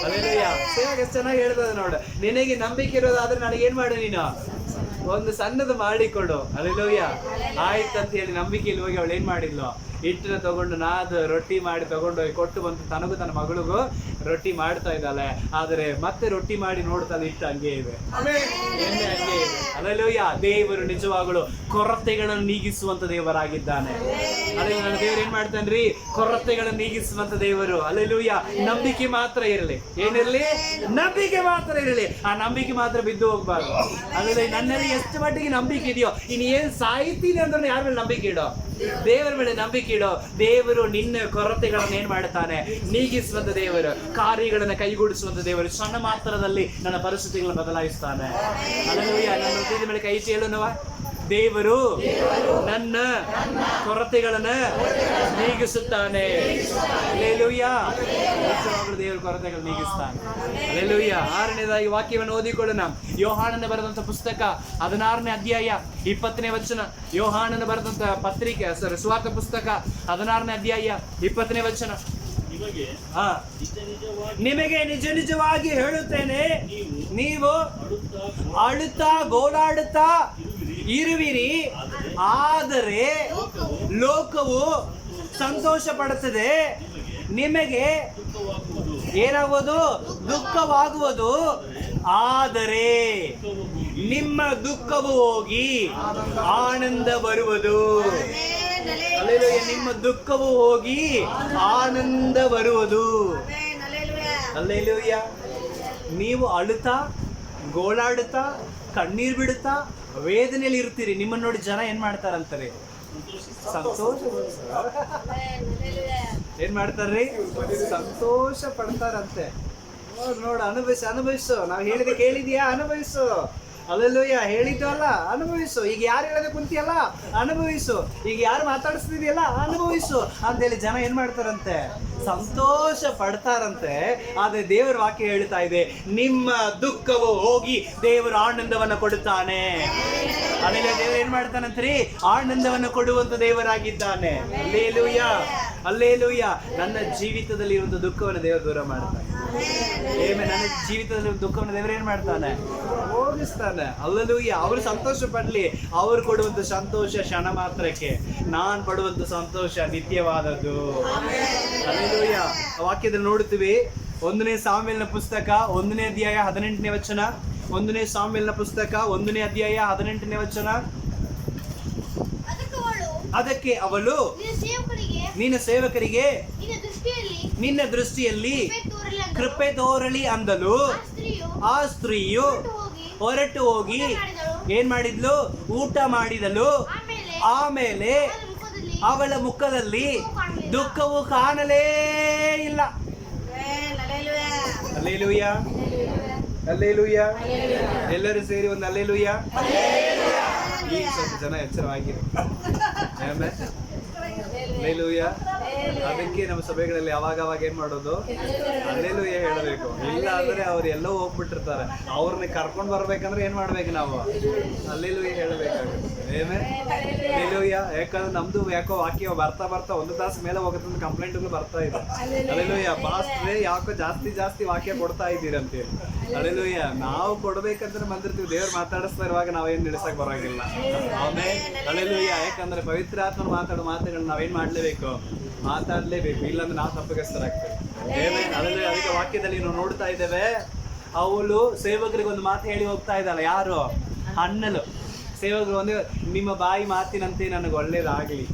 ಅಲ್ಲೆಲ್ಲಯ್ಯ ಸೇವಾಗ ಎಷ್ಟು ಚೆನ್ನಾಗಿ ಹೇಳ್ತದೆ ನೋಡು. ನಿನಗೆ ನಂಬಿಕೆ ಇರೋದಾದ್ರೆ ನನಗೇನ್ ಮಾಡು, ನೀನು ಒಂದು ಸಣ್ಣದು ಮಾಡಿಕೊಡು. ಅಲ್ಲೆಲ್ಲಯ್ಯ ಆಯ್ತಂತ ಹೇಳಿ ನಂಬಿಕೆಯಲ್ಲಿ ಹೋಗಿ ಅವಳು ಏನ್ ಮಾಡಿದ್ಲು, ಹಿಟ್ಟನ್ನ ತಗೊಂಡು ನಾದು ರೊಟ್ಟಿ ಮಾಡಿ ತಗೊಂಡೋಗಿ ಕೊಟ್ಟು ಬಂತು. ತನಗೂ ತನ್ನ ಮಗಳಿಗೂ ರೊಟ್ಟಿ ಮಾಡ್ತಾ ಇದ್ದಾಳೆ. ಆದರೆ ಮತ್ತೆ ರೊಟ್ಟಿ ಮಾಡಿ ನೋಡ್ತಾಳೆ, ಹಿಟ್ಟು ಹಂಗೆ ಇದೆ, ಎಣ್ಣೆ ಹಂಗೆ ಇದೆ. ಅಲ್ಲೆಲ್ಲಯ್ಯ ದೇವರು ನಿಜವಾಗಲು ಕೊರತೆಗಳನ್ನು ನೀಗಿಸುವಂತ ದೇವರಾಗಿದ್ದಾನೆ. ಅಲ್ಲೆಲ್ಲ ನನ್ನ ದೇವರು ಏನ್ ಮಾಡ್ತಾನ್ರಿ? ಕೊರತೆಗಳನ್ನು ನೀಗಿಸುವಂತ ದೇವರು. ಅಲ್ಲೆಲ್ಲೂಯ್ಯ ನಂಬಿಕೆ ಮಾತ್ರ ಇರಲಿ. ಏನಿರಲಿ? ನಂಬಿಕೆ ಮಾತ್ರ ಇರಲಿ. ಆ ನಂಬಿಕೆ ಮಾತ್ರ ಬಿದ್ದು ಹೋಗ್ಬಾರ್ದು. ಅಲ್ಲೆಲ್ಲ ನನ್ನಲ್ಲಿ ಎಷ್ಟು ಮಟ್ಟಿಗೆ ನಂಬಿಕೆ ಇದೆಯೋ, ಇನ್ನು ಏನ್ ಸಾಯ್ತೀನಿ ಅಂದ್ರೆ ಯಾರ ಮೇಲೆ ನಂಬಿಕೆ ಇಡೋ? ದೇವರ ಮೇಲೆ ನಂಬಿಕೆ ಇಡೋ. ದೇವರು ನಿನ್ನ ಕೊರತೆಗಳನ್ನು ಏನ್ ಮಾಡ್ತಾನೆ? ನೀಗಿಸುವಂತ ದೇವರು, ಕಾರ್ಯಗಳನ್ನ ಕೈಗೂಡಿಸುವಂತ ದೇವರು. ಸಣ್ಣ ಮಾತ್ರದಲ್ಲಿ ನನ್ನ ಪರಿಸ್ಥಿತಿಗಳನ್ನು ಬದಲಾಯಿಸ್ತಾನೆ. ಅಲ್ಲೆಲ್ಲೂಯ್ಯ ನನ್ನ ಹೃದಯದ ಮೇಲೆ ಕೈ ಹೇಳೋಣವ. ದೇವರು ನನ್ನ ಕೊರತೆಗಳನ್ನ ನೀಗಿಸುತ್ತಾನೆ. ಅಲ್ಲೆಲ್ಲೂಯ್ಯ ನಿಜವಾಗಲೂ ದೇವರು ಕೊರತೆಗಳನ್ನು ನೀಗಿಸ್ತಾನೆ. ಅಲ್ಲೆಲ್ಲೂಯ್ಯ 6ನೇದಾಗಿ ವಾಕ್ಯವನ್ನು ಓದಿಕೊಳ್ಳೋಣ. ಯೋಹಾನನ ಬರೆದಂತ ಪುಸ್ತಕ 16ನೇ ಅಧ್ಯಾಯ 20ನೇ ವಚನ. ಯೋಹಾನನ ಬರೆದಂತ ಪತ್ರಿಕೆ ಸುವಾರ್ಥ ಪುಸ್ತಕ 16ನೇ ಅಧ್ಯಾಯ 20ನೇ ವಚನ. ನಿಮಗೆ ನಿಜ ನಿಜವಾಗಿ ಹೇಳುತ್ತೇನೆ, ನೀವು ಅಳುತ್ತಾ ಗೋಳಾಡುತ್ತಾ ಇರುವಿರಿ, ಆದರೆ ಲೋಕವು ಸಂತೋಷ ಪಡುತ್ತದೆ. ನಿಮಗೆ ಏನಾಗುವುದು? ದುಃಖವಾಗುವುದು. ಆದರೆ ನಿಮ್ಮ ದುಃಖವು ಹೋಗಿ ಆನಂದ ಬರುವುದು. ಅಲ್ಲೆಲ್ಲೂಯ್ಯ ನಿಮ್ಮ ದುಃಖವು ಹೋಗಿ ಆನಂದ ಬರುವುದು. ಅಲ್ಲೆಲ್ಲೂಯ್ಯ ನೀವು ಅಳುತ್ತಾ ಗೋಳಾಡುತ್ತಾ ಕಣ್ಣೀರು ಬಿಡುತ್ತಾ ವೇದನೆಯಲ್ಲಿ ಇರ್ತೀರಿ. ನಿಮ್ಮನ್ನ ನೋಡಿ ಜನ ಏನ್ ಮಾಡ್ತಾರಂತಾರೆ? ಸಂತೋಷ ಏನ್ ಮಾಡ್ತಾರ್ರಿ? ಸಂತೋಷ ಪಡ್ತಾರಂತೆ. ನೋಡು, ಅನುಭವಿಸು. ನಾವು ಹೇಳಿದ ಕೇಳಿದ್ಯಾ? ಅನುಭವಿಸು. ಅಲ್ಲೆಲ್ಲೂಯ್ಯ ಹೇಳಿದ್ದು ಅಲ್ಲ, ಅನುಭವಿಸು. ಈಗ ಯಾರು ಹೇಳೋದೇ ಕುಂತಿಯಲ್ಲ, ಅನುಭವಿಸು. ಈಗ ಯಾರು ಮಾತಾಡಿಸ್ತಿದೆಯಲ್ಲ, ಅನುಭವಿಸು ಅಂತೇಳಿ ಜನ ಏನ್ ಮಾಡ್ತಾರಂತೆ? ಸಂತೋಷ ಪಡ್ತಾರಂತೆ. ಆದ್ರೆ ದೇವರ ವಾಕ್ಯ ಹೇಳ್ತಾ ಇದೆ, ನಿಮ್ಮ ದುಃಖವು ಹೋಗಿ ದೇವರು ಆನಂದವನ್ನ ಕೊಡುತ್ತಾನೆ. ಆಮೇಲೆ ದೇವರು ಏನ್ ಮಾಡ್ತಾನಂತ್ರಿ? ಆನಂದವನ್ನ ಕೊಡುವಂತ ದೇವರಾಗಿದ್ದಾನೆ. ಅಲ್ಲೇಲೂಯ್ಯ, ಅಲ್ಲೇಲೂಯ್ಯ. ನನ್ನ ಜೀವಿತದಲ್ಲಿ ಇರುವಂತ ದುಃಖವನ್ನು ದೇವರು ದೂರ ಮಾಡ್ತಾನೆ. ನನ್ನ ಜೀವಿತದಲ್ಲಿ ದುಃಖವನ್ನು ದೇವರು ಏನ್ ಮಾಡ್ತಾನೆ? ಹೋಗಿಸ್ತಾನೆ. ಅಲ್ಲೇಲೂಯ್ಯ. ಅವರು ಸಂತೋಷ ಪಡ್ಲಿ. ಅವರು ಕೊಡುವಂತ ಸಂತೋಷ ಕ್ಷಣ ಮಾತ್ರಕ್ಕೆ. ನಾನ್ ಪಡುವಂತ ಸಂತೋಷ ನಿತ್ಯವಾದದ್ದು. ಅಲ್ಲೇಲೂಯ್ಯ. ವಾಕ್ಯದಲ್ಲಿ ನೋಡುತ್ತೀವಿ. 1ನೇ ಸಾಮುವೇಲನ ಪುಸ್ತಕ 1ನೇ ಅಧ್ಯಾಯ 18ನೇ ವಚನ. 1ನೇ ಸಾಮುವೇಲನ ಪುಸ್ತಕ 1ನೇ ಅಧ್ಯಾಯ 18ನೇ ವಚನ. ಅದಕ್ಕೆ ಅವಳು, ನಿನ್ನ ಸೇವಕರಿಗೆ ನಿನ್ನ ದೃಷ್ಟಿಯಲ್ಲಿ ಕೃಪೆ ತೋರಲಿ ಅಂದಲು. ಆ ಸ್ತ್ರೀಯು ಹೊರಟು ಹೋಗಿ ಏನ್ ಮಾಡಿದ್ಲು? ಊಟ ಮಾಡಿದಳು. ಆಮೇಲೆ ಅವಳ ಮುಖದಲ್ಲಿ ದುಃಖವು ಕಾಣಲೇ ಇಲ್ಲ. ಅಲ್ಲೇಲೂಯ್ಯ, ಅಲ್ಲೇಲೂಯ್ಯ. ಎಲ್ಲರೂ ಸೇರಿ ಒಂದು ಅಲ್ಲೇಲೂಯ್ಯ. ಈಗ ಸ್ವಲ್ಪ ಜನ ಎಚ್ಚರವಾಗಿರಿ. ಅಲ್ಲೇಲೂಯ್ಯ. ಅದಕ್ಕೆ ನಮ್ಮ ಸಭೆಗಳಲ್ಲಿ ಅವಾಗ ಏನ್ ಮಾಡೋದು? ಅಲ್ಲೇಲೂಯ್ಯ ಹೇಳಬೇಕು. ಇಲ್ಲ ಅಂದ್ರೆ ಅವ್ರು ಎಲ್ಲೋ ಹೋಗ್ಬಿಟ್ಟಿರ್ತಾರೆ. ಅವ್ರನ್ನ ಕರ್ಕೊಂಡ್ ಬರ್ಬೇಕಂದ್ರೆ ಏನ್ ಮಾಡ್ಬೇಕು ನಾವು? ಅಲ್ಲೇಲೂಯ್ಯ ಹೇಳಬೇಕಾಗುತ್ತೆ. ಅಲ್ಲೇಲೂಯ್ಯ. ಯಾಕಂದ್ರೆ ನಮ್ದು ಯಾಕೋ ವಾಕ್ಯ ಬರ್ತಾ ಒಂದು ತಾಸು ಮೇಲೆ ಹೋಗುತ್ತೆ ಕಂಪ್ಲೇಂಟ್ಗಳು ಬರ್ತಾ ಇದೆ. ಅಲ್ಲೇಲೂಯ್ಯ. ಪಾಸ್ಟ್ರೇ ಯಾಕೋ ಜಾಸ್ತಿ ವಾಕ್ಯ ಕೊಡ್ತಾ ಇದ್ದೀರಿ ಅಂತೇಳಿ. ಅಲ್ಲೇಲೂಯ್ಯ. ನಾವು ಕೊಡ್ಬೇಕಂದ್ರೆ ಬಂದಿರ್ತೀವಿ. ದೇವ್ರು ಮಾತಾಡಿಸ್ತಾ ಇರುವಾಗ ನಾವೇನ್ ನಿಲ್ಸಕ್ ಬರೋಂಗಿಲ್ಲ. ಆಮೇಲೆ ಅಲ್ಲೇಲೂಯ್ಯ. ಯಾಕಂದ್ರೆ ಪವಿತ್ರ ಆತ್ಮನ ಮಾತಾಡೋ ಮಾತುಗಳನ್ನ ನಾವೇನ್ ಮಾಡ್ಲೇಬೇಕು? ಮಾತಾಡ್ಲೇಬೇಕು. ಇಲ್ಲಾಂದ್ರೆ ನಾವು ತಪ್ಪಿಗಸ್ತರಾಗ್ತೇವೆ. ಅಲ್ಲೇಲೂಯ್ಯ. ಅದಕ್ಕೆ ವಾಕ್ಯದಲ್ಲಿ ನಾವು ನೋಡ್ತಾ ಇದ್ದೇವೆ, ಅವಳು ಸೇವಕರಿಗೆ ಒಂದು ಮಾತು ಹೇಳಿ ಹೋಗ್ತಾ ಇದ್ದಾಳೆ. ಯಾರು? ಹಣ್ಣಲು ಸೇವಕರು ಒಂದು, ನಿಮ್ಮ ಬಾಯಿ ಮಾತಿನಂತೆ ನನಗೆ ಒಳ್ಳೇದಾಗ್ಲಿ.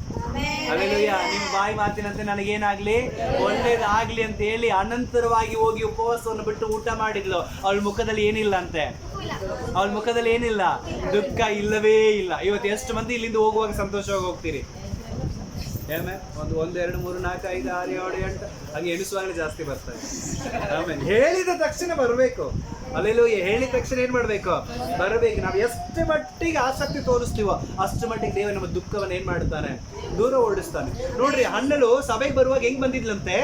ಅಲ್ಲೇಲೂಯ್ಯ. ನಿಮ್ಮ ಬಾಯಿ ಮಾತಿನಂತೆ ನನಗೇನಾಗ್ಲಿ? ಒಳ್ಳೇದಾಗ್ಲಿ ಅಂತ ಹೇಳಿ ಅನಂತರವಾಗಿ ಹೋಗಿ ಉಪವಾಸವನ್ನು ಬಿಟ್ಟು ಊಟ ಮಾಡಿದ್ಲು. ಅವಳ ಮುಖದಲ್ಲಿ ಏನಿಲ್ಲ ಅಂತೆ. ಅವಳ ಮುಖದಲ್ಲಿ ಏನಿಲ್ಲ? ದುಃಖ ಇಲ್ಲವೇ ಇಲ್ಲ. ಇವತ್ತು ಎಷ್ಟು ಮಂದಿ ಇಲ್ಲಿಂದ ಹೋಗುವಾಗ ಸಂತೋಷವಾಗಿ ಹೋಗ್ತೀರಿ? ಏಮೇ? 1 2 3 4 5 6 7 8 ಹಾಗೆ ಎಣಿಸುವಾಗಲೇ ಜಾಸ್ತಿ ಬರ್ತಾರೆ. ಆಮೇಲೆ ಹೇಳಿದ ತಕ್ಷಣ ಬರಬೇಕು. ಅಲ್ಲೇಲೂಯ್ಯ. ಹೇಳಿದ ತಕ್ಷಣ ಏನ್ ಮಾಡ್ಬೇಕು? ಬರಬೇಕು. ನಾವು ಎಷ್ಟು ಮಟ್ಟಿಗೆ ಆಸಕ್ತಿ ತೋರಿಸ್ತೀವೋ ಅಷ್ಟು ಮಟ್ಟಿಗೆ ದೇವರು ನಮ್ಮ ದುಃಖವನ್ನು ಏನ್ ಮಾಡ್ತಾನೆ? ದೂರ ಓಡಿಸ್ತಾನೆ. ನೋಡ್ರಿ, ಹಣ್ಣಲು ಸಭೆಗೆ ಬರುವಾಗ ಹೆಂಗ್ ಬಂದಿದ್ಲಂತೆ?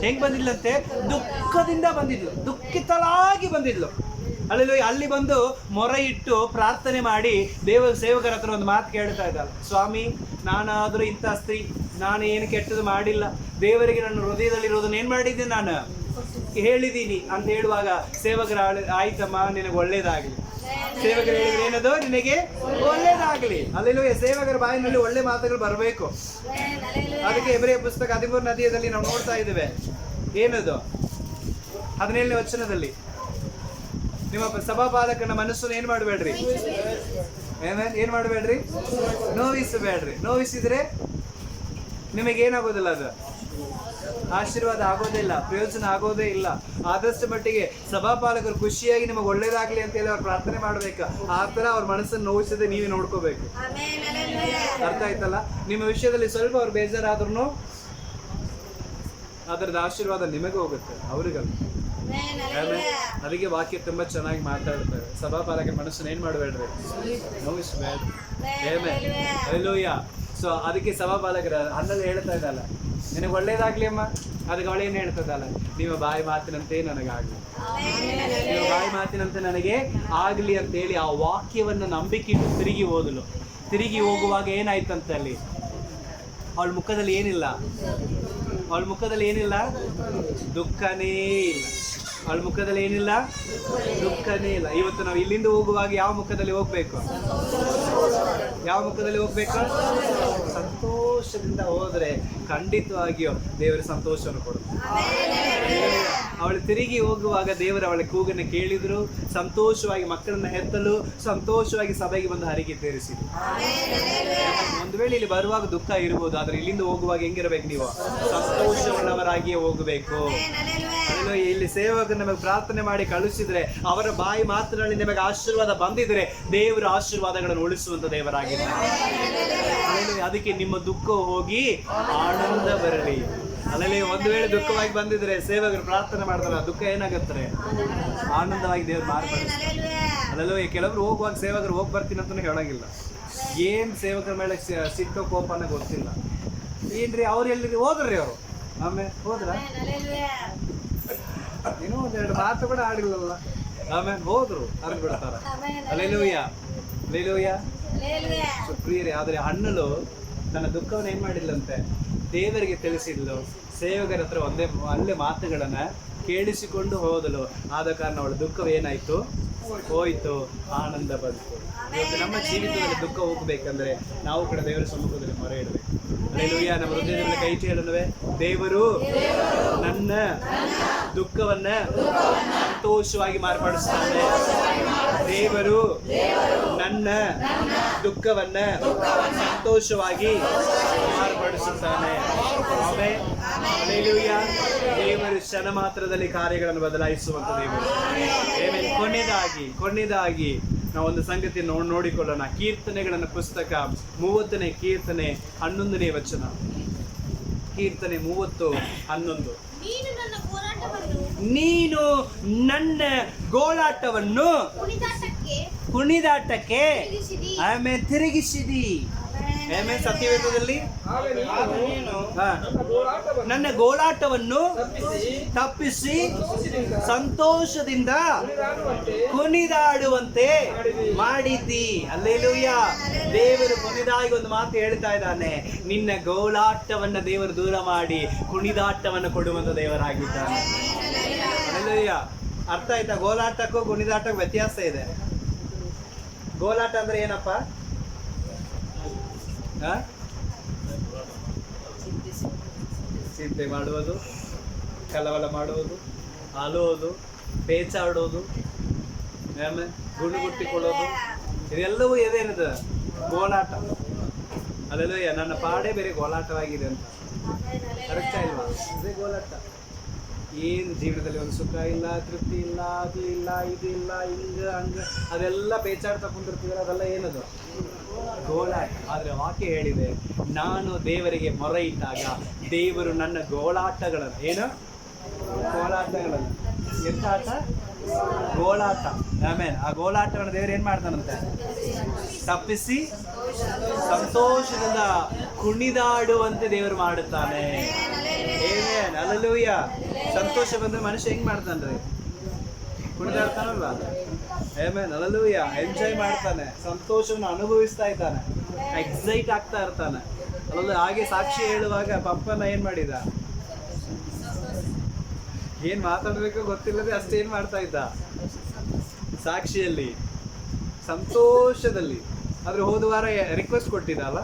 ಹೆಂಗ್ ಬಂದಿದ್ಲಂತೆ? ದುಃಖದಿಂದ ಬಂದಿದ್ಲು, ದುಃಖಿತಳಾಗಿ ಬಂದಿದ್ಲು. ಅಲ್ಲಿ ಬಂದು ಮೊರೆ ಇಟ್ಟು ಪ್ರಾರ್ಥನೆ ಮಾಡಿ ಸೇವಕರ ಹತ್ರ ಒಂದು ಮಾತು ಕೇಳ್ತಾ ಇದ್ದಾಳೆ, ಸ್ವಾಮಿ ನಾನಾದರೂ ಇಂಥ ಸ್ತ್ರೀ, ನಾನು ಏನು ಕೆಟ್ಟದ್ದು ಮಾಡಿಲ್ಲ, ದೇವರಿಗೆ ನನ್ನ ಹೃದಯದಲ್ಲಿರೋದನ್ನ ಏನು ಮಾಡಿದ್ದೀನಿ ನಾನು ಹೇಳಿದ್ದೀನಿ ಅಂತ ಹೇಳುವಾಗ ಸೇವಕರ ಆಯ್ತಮ್ಮ ನಿನಗೆ ಒಳ್ಳೇದಾಗಲಿ. ಸೇವಕರು ಹೇಳಿದ್ರೆ ಏನದು? ನಿನಗೆ ಒಳ್ಳೇದಾಗಲಿ. ಅಲ್ಲೆಲ್ಲೂ ಸೇವಕರ ಬಾಯಿನಲ್ಲಿ ಒಳ್ಳೆ ಮಾತುಗಳು ಬರಬೇಕು. ಅದಕ್ಕೆ ಎಬ್ರಿಯ ಪುಸ್ತಕ 13ನೇ ಅಧ್ಯಾಯದಲ್ಲಿ ನಾವು ನೋಡ್ತಾ ಇದ್ದೇವೆ. ಏನದು? 17ನೇ ವಚನದಲ್ಲಿ, ನಿಮ್ಮ ಸಭಾಪಾಲಕನ ಮನಸ್ಸನ್ನು ಏನ್ ಮಾಡಬೇಡ್ರಿ, ಏನ್ ಮಾಡಬೇಡ್ರಿ, ನೋವಿಸಬೇಡ್ರಿ. ನೋವಿಸಿದ್ರೆ ನಿಮಗೇನಾಗೋದಿಲ್ಲ, ಅದು ಆಶೀರ್ವಾದ ಆಗೋದಿಲ್ಲ, ಪ್ರಯೋಜನ ಆಗೋದೇ ಇಲ್ಲ. ಆದಷ್ಟು ಮಟ್ಟಿಗೆ ಸಭಾಪಾಲಕರು ಖುಷಿಯಾಗಿ ನಿಮಗೆ ಒಳ್ಳೇದಾಗ್ಲಿ ಅಂತ ಹೇಳಿ ಅವ್ರು ಪ್ರಾರ್ಥನೆ ಮಾಡ್ಬೇಕು. ಆ ತರ ಅವ್ರ ಮನಸ್ಸನ್ನು ನೋವಿಸದೆ ನೀವೇ ನೋಡ್ಕೋಬೇಕು. ಅರ್ಥ ಆಯ್ತಲ್ಲ? ನಿಮ್ಮ ವಿಷಯದಲ್ಲಿ ಸ್ವಲ್ಪ ಅವ್ರು ಬೇಜಾರಾದ್ರೂ ಅದರದ ಆಶೀರ್ವಾದ ನಿಮಗೆ ಹೋಗುತ್ತೆ, ಅವ್ರಿಗಲ್ಲ. ಅದಕ್ಕೆ ವಾಕ್ಯ ತುಂಬಾ ಚೆನ್ನಾಗಿ ಮಾತಾಡ್ತಾರೆ. ಸಭಾಪಾಲಕರ ಮನಸ್ಸನ್ನು ಏನ್ ಮಾಡಬೇಡ್ರಿ, ನೋವಿಸಬೇಡ್ರಿ. ಹಲ್ಲೆಲೂಯಾ. ಸೊ ಅದಕ್ಕೆ ಸಭಾಪಾಲಕರ ಹನ್ನೆಲ್ಲ ಹೇಳ್ತಾ ಇದ್ದಲ್ಲ, ನಿನಗೆ ಒಳ್ಳೇದಾಗ್ಲಿ ಅಮ್ಮ. ಅದಕ್ಕೆ ಅವಳೇನು ಹೇಳ್ತದಲ್ಲ, ನಿಮ್ಮ ಬಾಯಿ ಮಾತಿನಂತೆ ನನಗಾಗ್ಲಿ, ನಿಮ್ಮ ಬಾಯಿ ಮಾತಿನಂತೆ ನನಗೆ ಆಗ್ಲಿ ಅಂತ ಹೇಳಿ ಆ ವಾಕ್ಯವನ್ನು ನಂಬಿಕೆಟ್ಟು ತಿರುಗಿ ಹೋಗುವಾಗ ಏನಾಯ್ತಂತ ಅಲ್ಲಿ ಅವಳ ಮುಖದಲ್ಲಿ ಏನಿಲ್ಲ, ದುಃಖನೇ ಇಲ್ಲ. ಅವಳ ಮುಖದಲ್ಲಿ ಏನಿಲ್ಲ, ದುಃಖನೇ ಇಲ್ಲ. ಇವತ್ತು ನಾವು ಇಲ್ಲಿಂದ ಹೋಗುವಾಗ ಯಾವ ಮುಖದಲ್ಲಿ ಹೋಗ್ಬೇಕು, ಸಂತೋಷದಿಂದ ಹೋದ್ರೆ ಖಂಡಿತವಾಗಿಯೂ ದೇವರ ಸಂತೋಷವನ್ನು ಕೊಡುತ್ತೆ. ಅವಳು ತಿರುಗಿ ಹೋಗುವಾಗ ದೇವರು ಅವಳ ಕೂಗನ್ನು ಕೇಳಿದ್ರು, ಸಂತೋಷವಾಗಿ ಮಕ್ಕಳನ್ನ ಹೆತ್ತಲು, ಸಂತೋಷವಾಗಿ ಸಭೆಗೆ ಬಂದು ಹರಿಕೆ ತೀರಿಸಿದ್ರು. ಒಂದು ವೇಳೆ ಇಲ್ಲಿ ಬರುವಾಗ ದುಃಖ ಇರ್ಬೋದು, ಆದ್ರೆ ಇಲ್ಲಿಂದ ಹೋಗುವಾಗ ಹೆಂಗಿರ್ಬೇಕು, ನೀವು ಸಂತೋಷವುಳ್ಳವರಾಗಿಯೇ ಹೋಗಬೇಕು. ಇಲ್ಲಿ ಸೇವಕರು ನಮಗೆ ಪ್ರಾರ್ಥನೆ ಮಾಡಿ ಕಳಿಸಿದ್ರೆ, ಅವರ ಬಾಯಿ ಮಾತಿನಲ್ಲಿ ನಿಮಗೆ ಆಶೀರ್ವಾದ ಬಂದಿದ್ರೆ, ದೇವರ ಆಶೀರ್ವಾದಗಳನ್ನು ಉಳಿಸುವಂತ ದೇವರಾಗಿದ್ದಾರೆ. ಅದಕ್ಕೆ ನಿಮ್ಮ ದುಃಖ ಹೋಗಿ ಆನಂದ ಬರಲಿ. ಅಲ್ಲಲ್ಲಿ ಒಂದು ವೇಳೆ ದುಃಖವಾಗಿ ಬಂದಿದ್ರೆ ಸೇವಕರು ಪ್ರಾರ್ಥನೆ ಮಾಡ್ತಾರೆ, ದುಃಖ ಏನಾಗತ್ತಾರೆ, ಆನಂದವಾಗಿ ದೇವ್ರು ಮಾರ್ಪಡಿಸ್ತಾರೆ. ಅಲ್ಲಲ್ಲೂ ಕೆಲವರು ಹೋಗುವಾಗ ಸೇವಕರು ಹೋಗಿ ಬರ್ತೀನಿ ಅಂತಲೂ ಹೇಳಂಗಿಲ್ಲ. ಏನ್ ಸೇವಕರ ಮೇಲೆ ಸಿಟ್ಟೋ ಕೋಪನ ಗೊತ್ತಿಲ್ಲ. ಏನ್ರಿ ಅವ್ರು ಎಲ್ಲಿ ಹೋದ್ರಿ, ಅವರು ಆಮೇಲೆ ಹೋದ್ರ ಏನೋ ಒಂದೆರಡು ಮಾತು ಕೂಡ ಆಡಿಲ್ಲಲ್ಲ, ಆಮೇಲೆ ಹೋದ್ರು ಅರ್ಧ ಬಿಡ್ತಾರ. ಅಲ್ಲೆಲೂಯ. ಪ್ರಿಯರೇ, ಆದ್ರೆ ಹಣ್ಣಲು ತನ್ನ ದುಃಖವನ್ನು ಏನ್ ಮಾಡಿಲ್ಲಂತೆ, ದೇವರಿಗೆ ತಿಳಿಸಿದ್ಲು. ಸೇವಕರ ಹತ್ರ ಅಲ್ಲೇ ಮಾತುಗಳನ್ನ ಕೇಳಿಸಿಕೊಂಡು ಹೋದಲು. ಆದ ಕಾರಣ ಅವಳ ದುಃಖವೇನಾಯ್ತು, ಹೋಯ್ತು, ಆನಂದ ಬಂತು. ಇವತ್ತು ನಮ್ಮ ಜೀವಿತದಲ್ಲಿ ದುಃಖ ಹೋಗ್ಬೇಕಂದ್ರೆ ನಾವು ಕೂಡ ದೇವರ ಸಮ್ಮುಖದಲ್ಲಿ ಮೊರೆ ಇಡಬೇಕು. ಹಲ್ಲೆಲೂಯಾ. ನಮ್ಮ ಹೃದಯದಲ್ಲಿ ಕೈ ಹೇಳುತ್ತೇವೆ, ದೇವರು ನನ್ನ ದುಃಖವನ್ನ ಸಂತೋಷವಾಗಿ ಮಾರ್ಪಡಿಸ್ತಾನೆ. ದೇವರು ನನ್ನ ದುಃಖವನ್ನ ಸಂತೋಷವಾಗಿ ಮಾರ್ಪಡಿಸುತ್ತಾನೆ. ಹಲ್ಲೆಲೂಯಾ. ದೇವರು ಕ್ಷಣ ಮಾತ್ರದಲ್ಲಿ ಕಾರ್ಯಗಳನ್ನು ಬದಲಾಯಿಸುವಂತ ದೇವರು. ಕೊನೆಯದಾಗಿ ನಾವೊಂದು ಸಂಗತಿ ನೋಡಿಕೊಳ್ಳೋಣ. ಕೀರ್ತನೆಗಳನ್ನು ಪುಸ್ತಕ 30ನೇ ಕೀರ್ತನೆ 11ನೇ ವಚನ. ಕೀರ್ತನೆ 30:11. ನೀನು ನನ್ನ ಗೋಳಾಟವನ್ನು ಕುಣಿದಾಟಕ್ಕೆ ಆಮೇಲೆ ತಿರುಗಿಸಿದಿ. ಆಮೇಲೆ ಸತ್ಯವೇದದಲ್ಲಿ ನನ್ನ ಗೋಳಾಟವನ್ನು ತಪ್ಪಿಸಿ ಸಂತೋಷದಿಂದ ಕುಣಿದಾಡುವಂತೆ ಮಾಡಿದ್ದಿ. ಹಲ್ಲೆಲೂಯಾ. ದೇವರು ಕೊನೆಯದಾಗಿ ಒಂದು ಮಾತು ಹೇಳ್ತಾ ಇದ್ದಾನೆ, ನಿನ್ನ ಗೋಳಾಟವನ್ನ ದೇವರು ದೂರ ಮಾಡಿ ಕುಣಿದಾಟವನ್ನು ಕೊಡುವಂತ ದೇವರಾಗಿದ್ದಾನೆ. ಹಲ್ಲೆಲೂಯಾ. ಅರ್ಥ ಆಯ್ತಾ? ಗೋಳಾಟಕ್ಕೂ ಕುಣಿದಾಟಕ್ಕೂ ವ್ಯತ್ಯಾಸ ಇದೆ. ಗೋಳಾಟ ಅಂದ್ರೆ ಏನಪ್ಪ? ಚಿಂತೆ ಮಾಡುವುದು, ಕಲವಲ ಮಾಡುವುದು, ಅಲುವುದು, ಪೇಚಾಡುವುದು, ಆಮೇಲೆ ಗುಣಗುಟ್ಟಿಕೊಳ್ಳೋದು, ಇದೆಲ್ಲವೂ ಇದೇನಿದೆ ಗೋಳಾಟ. ಅಲ್ಲೆಲ್ಲ ನನ್ನ ಪಾಡೇ ಬೇರೆ ಗೋಳಾಟವಾಗಿದೆ ಅಂತ ಕರೆಕ್ಟಾ ಇಲ್ವಾ? ಇದೇ ಗೋಳಾಟ. ಏನು ಜೀವನದಲ್ಲಿ ಒಂದು ಸುಖ ಇಲ್ಲ, ತೃಪ್ತಿ ಇಲ್ಲ, ಅದು ಇಲ್ಲ, ಇದು ಇಲ್ಲ, ಹಂಗ ಅದೆಲ್ಲ ಪೇಚಾಡ್ತಾ ಕುಂದಿರ್ತೀವಲ್ಲ, ಅದೆಲ್ಲ ಏನದು ಗೋಳಾಟ. ಆದರೆ ವಾಕ್ಯ ಹೇಳಿದೆ, ನಾನು ದೇವರಿಗೆ ಮೊರೆ ಇಟ್ಟಾಗ ದೇವರು ನನ್ನ ಗೋಳಾಟಗಳನ್ನು ಗೋಳಾಟಗಳನ್ನು ಎಂತ ಆಟ? ಗೋಳಾಟ. ಆಮೇಲೆ ಆ ಗೋಳಾಟಗಳನ್ನು ದೇವರು ಏನ್ ಮಾಡ್ತಾನಂತೆ? ತಪ್ಪಿಸಿ ಸಂತೋಷದಿಂದ ಕುಣಿದಾಡುವಂತೆ ದೇವರು ಮಾಡುತ್ತಾನೆ. ಹಲ್ಲೆಲೂಯಾ. ಸಂತೋಷ ಬಂದ್ರೆ ಮನುಷ್ಯ ಹೆಂಗ್ ಮಾಡ್ತಾನ್ರಿ? ಕುಣಿದಾಡ್ತಾನಲ್ವ? Amen, hallelujah. ಎಂಜಾಯ್ ಮಾಡ್ತಾನೆ, ಸಂತೋಷವನ್ನು ಅನುಭವಿಸ್ತಾ ಇದ್ದಾನೆ, ಎಕ್ಸೈಟ್ ಆಗ್ತಾ ಇರ್ತಾನೆ ಅಲ್ಲ. ಹಾಗೆ ಸಾಕ್ಷಿ ಹೇಳುವಾಗ ಪಪ್ಪನ ಏನ್ ಮಾಡಿದ? ಏನ್ ಮಾತಾಡ್ಬೇಕು ಗೊತ್ತಿಲ್ಲದೆ ಅಷ್ಟೇನ್ ಮಾಡ್ತಾ ಇದ್ದ ಸಾಕ್ಷಿಯಲ್ಲಿ, ಸಂತೋಷದಲ್ಲಿ. ಆದ್ರೆ ಹೋದ ವಾರ ರಿಕ್ವೆಸ್ಟ್ ಕೊಟ್ಟಿದ್ದ ಅಲ್ಲ,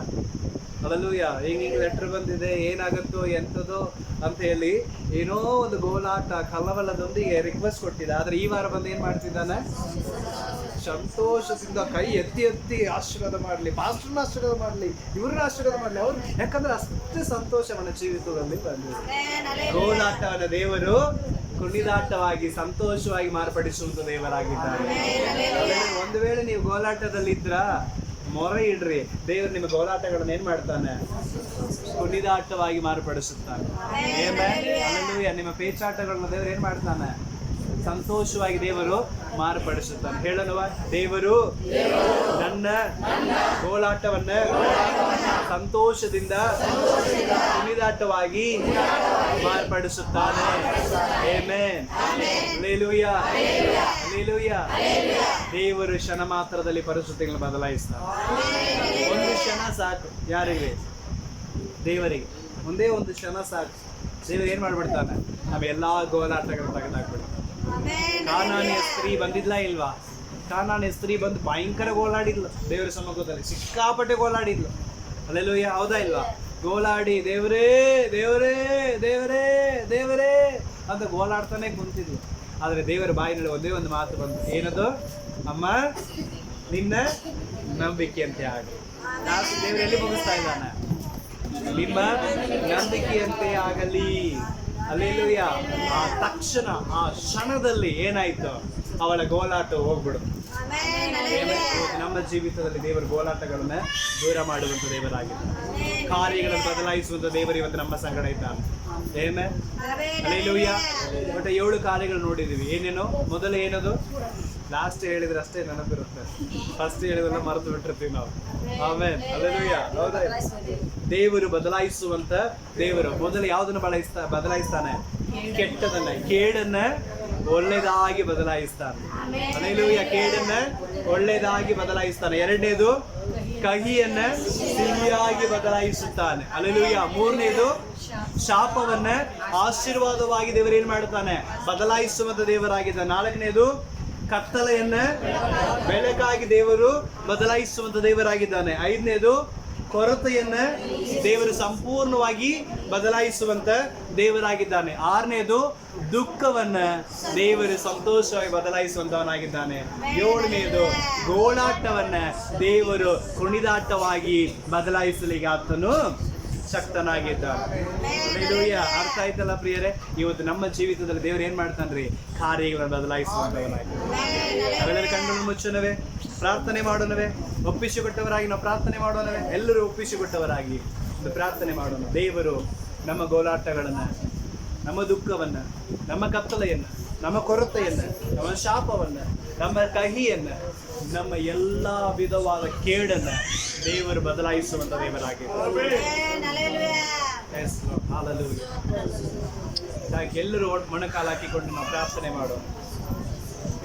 ಹಲ್ಲೆಲೂಯಾ. ಹಿಂಗೆ ಲೆಟರ್ ಬಂದಿದೆ, ಏನಾಗುತ್ತೋ ಎಂಥದೋ ಅಂತ ಹೇಳಿ ಏನೋ ಒಂದು ಗೋಲಾಟ ಕಲ್ಲವಲ್ಲದೊಂದಿಗೆ ರಿಕ್ವೆಸ್ಟ್ ಕೊಟ್ಟಿದ್ದ. ಆದ್ರೆ ಈ ವಾರ ಬಂದು ಏನ್ ಮಾಡ್ತಿದ್ದಾನೆ? ಸಂತೋಷದಿಂದ ಕೈ ಎತ್ತಿ ಎತ್ತಿ ಆಶೀರ್ವಾದ ಮಾಡಲಿ, ಪಾಸ್ಟರ್ನ ಆಶೀರ್ವಾದ ಮಾಡಲಿ, ಇವ್ರನ್ನ ಆಶೀರ್ವಾದ ಮಾಡಲಿ ಅವ್ರು, ಯಾಕಂದ್ರೆ ಅಷ್ಟು ಸಂತೋಷ ಅವನ ಜೀವಿತದಲ್ಲಿ ಬಂದಿದೆ. ಗೋಲಾಟವನ್ನ ದೇವರು ಕುಣಿದಾಟವಾಗಿ ಸಂತೋಷವಾಗಿ ಮಾರ್ಪಡಿಸುವಂತ ದೇವರಾಗಿದ್ದಾರೆ. ಒಂದು ವೇಳೆ ನೀವು ಗೋಲಾಟದಲ್ಲಿದ್ರ ಮೊರೆ ಇಡ್ರಿ, ದೇವರು ನಿಮ್ಮ ಗೋಲಾಟಗಳನ್ನ ಏನ್ ಮಾಡ್ತಾನೆ? ಕುಣಿದಾಟವಾಗಿ ಮಾರ್ಪಡಿಸುತ್ತಾನೆ. ಹಲ್ಲೆಲೂಯಾ. ನಿಮ್ಮ ಪೇಚಾಟಗಳನ್ನ ದೇವರು ಏನ್ ಮಾಡ್ತಾನೆ? ಸಂತೋಷವಾಗಿ ದೇವರು ಮಾರ್ಪಡಿಸುತ್ತಾನೆ. ಹೇಳೋಣವಾ? ದೇವರು ನನ್ನ ಗೋಲಾಟವನ್ನ ಸಂತೋಷದಿಂದ ಕುಣಿದಾಟವಾಗಿ ಮಾರ್ಪಡಿಸುತ್ತಾನೆ. ಆಮೆನ್. ಹಲ್ಲೆಲೂಯಾ. ಹಲ್ಲೆಲೂಯಾ. ದೇವರು ಕ್ಷಣ ಮಾತ್ರದಲ್ಲಿ ಪರಿಸ್ಥಿತಿಗಳನ್ನು ಬದಲಾಯಿಸ್ತಾನೆ. ಒಂದು ಕ್ಷಣ ಸಾಕು. ಯಾರಿಗೆ? ದೇವರಿಗೆ. ಒಂದೇ ಒಂದು ಕ್ಷಣ ಸಾಕು. ದೇವರು ಏನ್ ಮಾಡ್ಬಿಡ್ತಾನೆ? ನಮ್ಮ ಎಲ್ಲಾ ಗೋಲಾಟಗಳನ್ನು ತೆಗೆದಾಕ್ಬಿಡ್ತಾನೆ. ಕಾನಾನಿಯ ಸ್ತ್ರೀ ಬಂದಿದ್ಲ ಇಲ್ವಾ? ಕಾನಾನಿಯ ಸ್ತ್ರೀ ಬಂದು ಭಯಂಕರ ಗೋಲಾಡಿದ್ಲು ದೇವರ ಸಮ್ಮುಖದಲ್ಲಿ, ಸಿಕ್ಕಾಪಟ್ಟೆ ಗೋಲಾಡಿದ್ಲು. ಹಲ್ಲೆಲೂಯಾ. ಹೌದಾ ಇಲ್ವಾ? ಗೋಲಾಡಿ ದೇವರೇ ದೇವರೇ ದೇವರೇ ದೇವರೇ ಅಂತ ಗೋಲಾಡ್ತಾನೆ ಕುಂತಿದ್ಲು. ಆದ್ರೆ ದೇವರ ಬಾಯಿನಲ್ಲಿ ಒಂದೇ ಒಂದು ಮಾತು ಬಂತು. ಏನದು? ಅಮ್ಮ, ನಿನ್ನ ನಂಬಿಕೆಯಂತೆ ಆಗಲಿ. ದೇವರು ಎಲ್ಲಿ ಮುಗಿಸ್ತಾ ಇದ್ದಾನೆ? ನಿಮ್ಮ ನಂಬಿಕೆಯಂತೆ ಆಗಲಿ. ಹಲ್ಲೆಲೂಯಾ. ಆ ತಕ್ಷಣ, ಆ ಕ್ಷಣದಲ್ಲಿ ಏನಾಯ್ತು? ಅವಳ ಗೋಲಾಟ ಹೋಗ್ಬಿಡುದು. ನಮ್ಮ ಜೀವಿತದಲ್ಲಿ ದೇವರ ಗೋಲಾಟಗಳನ್ನ ದೂರ ಮಾಡುವಂತ ದೇವರಾಗಿದ್ದಾರೆ. ಕಾರ್ಯಗಳನ್ನು ಬದಲಾಯಿಸುವಂತ ದೇವರು ಇವತ್ತು ನಮ್ಮ ಸಂಗಡ ಇದ್ದಾನೆ. ಹಲ್ಲೆಲೂಯಾ. ಬಟ್ 7 ಕಾರ್ಯಗಳು ನೋಡಿದೀವಿ. ಏನೇನೋ ಮೊದಲು ಏನದು? ಲಾಸ್ಟ್ ಹೇಳಿದ್ರೆ ಅಷ್ಟೇ ನೆನಪಿರುತ್ತೆ, ಫಸ್ಟ್ ಹೇಳಿದ್ರೆಲ್ಲ ಮರೆತು ಬಿಟ್ಟಿರ್ತೀವಿ ನಾವು. ಆಮೆನ್. ಹಲ್ಲೆಲೂಯಾ. ಹೌದಾ? ದೇವರು ಬದಲಾಯಿಸುವಂತ ದೇವರು ಮೊದಲು ಯಾವುದನ್ನು ಬದಲಾಯಿಸ್ತಾನೆ? ಕೆಟ್ಟದನ್ನ, ಕೇಡನ್ನ ಒಳ್ಳೆದಾಗಿ ಬದಲಾಯಿಸ್ತಾನೆ. ಹಲ್ಲೆಲೂಯಾ. ಕೇಡನ್ನ ಒಳ್ಳೆದಾಗಿ ಬದಲಾಯಿಸ್ತಾನೆ. ಎರಡನೇದು, ಕಹಿಯನ್ನ ಸಿಹಿಯಾಗಿ ಬದಲಾಯಿಸುತ್ತಾನೆ. ಹಲ್ಲೆಲೂಯಾ. ಮೂರನೇದು, ಶಾಪವನ್ನ ಆಶೀರ್ವಾದವಾಗಿ ದೇವರು ಏನ್ ಮಾಡ್ತಾನೆ? ಬದಲಾಯಿಸುವಂತ ದೇವರಾಗಿದ್ದಾನೆ. ನಾಲ್ಕನೇದು, ಕತ್ತಲೆಯನ್ನ ಬೆಳಕಾಗಿ ದೇವರು ಬದಲಾಯಿಸುವಂತ ದೇವರಾಗಿದ್ದಾನೆ. ಐದನೇದು, ಕೊರತೆಯನ್ನ ದೇವರು ಸಂಪೂರ್ಣವಾಗಿ ಬದಲಾಯಿಸುವಂತ ದೇವರಾಗಿದ್ದಾನೆ. ಆರನೇದು, ದುಃಖವನ್ನ ದೇವರು ಸಂತೋಷವಾಗಿ ಬದಲಾಯಿಸುವಂತವನಾಗಿದ್ದಾನೆ. ಏಳನೇದು, ಗೋಳಾಟವನ್ನ ದೇವರು ಕುಣಿದಾಟವಾಗಿ ಬದಲಾಯಿಸಲಿಕ್ಕೆ ಆತನು ಶಕ್ತನಾಗಿದ್ದಾನೆ. ಹಲ್ಲೆಲೂಯಾ. ಅರ್ಥ ಆಯ್ತಲ್ಲ ಪ್ರಿಯರೇ? ಇವತ್ತು ನಮ್ಮ ಜೀವಿತದಲ್ಲಿ ದೇವರು ಏನ್ ಮಾಡ್ತಾನ್ರಿ? ಕಾರ್ಯಗಳನ್ನು ಬದಲಾಯಿಸುವಂತವನಾಗಿದ್ದಾನೆ. ನಾವೆಲ್ಲರೂ ಕಣ್ಣನ್ನು ಮುಚ್ಚೋಣವೇ, ಪ್ರಾರ್ಥನೆ ಮಾಡೋಣವೇ, ಒಪ್ಪಿಸಿಕೊಟ್ಟವರಾಗಿ ನಾವು ಪ್ರಾರ್ಥನೆ ಮಾಡೋಣವೇ. ಎಲ್ಲರೂ ಒಪ್ಪಿಸಿಕೊಟ್ಟವರಾಗಿ ಒಂದು ಪ್ರಾರ್ಥನೆ ಮಾಡೋಣ. ದೇವರು ನಮ್ಮ ಗೋಲಾಟಗಳನ್ನ, ನಮ್ಮ ದುಃಖವನ್ನ, ನಮ್ಮ ಕತ್ತಲೆಯನ್ನ, ನಮ್ಮ ಕೊರತೆಯನ್ನ, ನಮ್ಮ ಶಾಪವನ್ನ, ನಮ್ಮ ಕಹಿಯನ್ನ, ನಮ್ಮ ಎಲ್ಲ ವಿಧವಾದ ಕೇಡನ್ನ ದೇವರು ಬದಲಾಯಿಸುವಂತ ದೇವರಾಗಿದ್ದಾರೆ. ಎಲ್ಲರೂ ಮೊಣಕಾಲು ಹಾಕಿಕೊಂಡು ನಾವು ಪ್ರಾರ್ಥನೆ ಮಾಡೋಣ.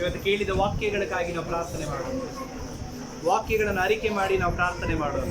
ಇವತ್ತು ಕೇಳಿದ ವಾಕ್ಯಗಳಿಗಾಗಿ ನಾವು ಪ್ರಾರ್ಥನೆ ಮಾಡೋಣ. ವಾಕ್ಯಗಳನ್ನು ಅರಿಕೆ ಮಾಡಿ ನಾವು ಪ್ರಾರ್ಥನೆ ಮಾಡೋಣ.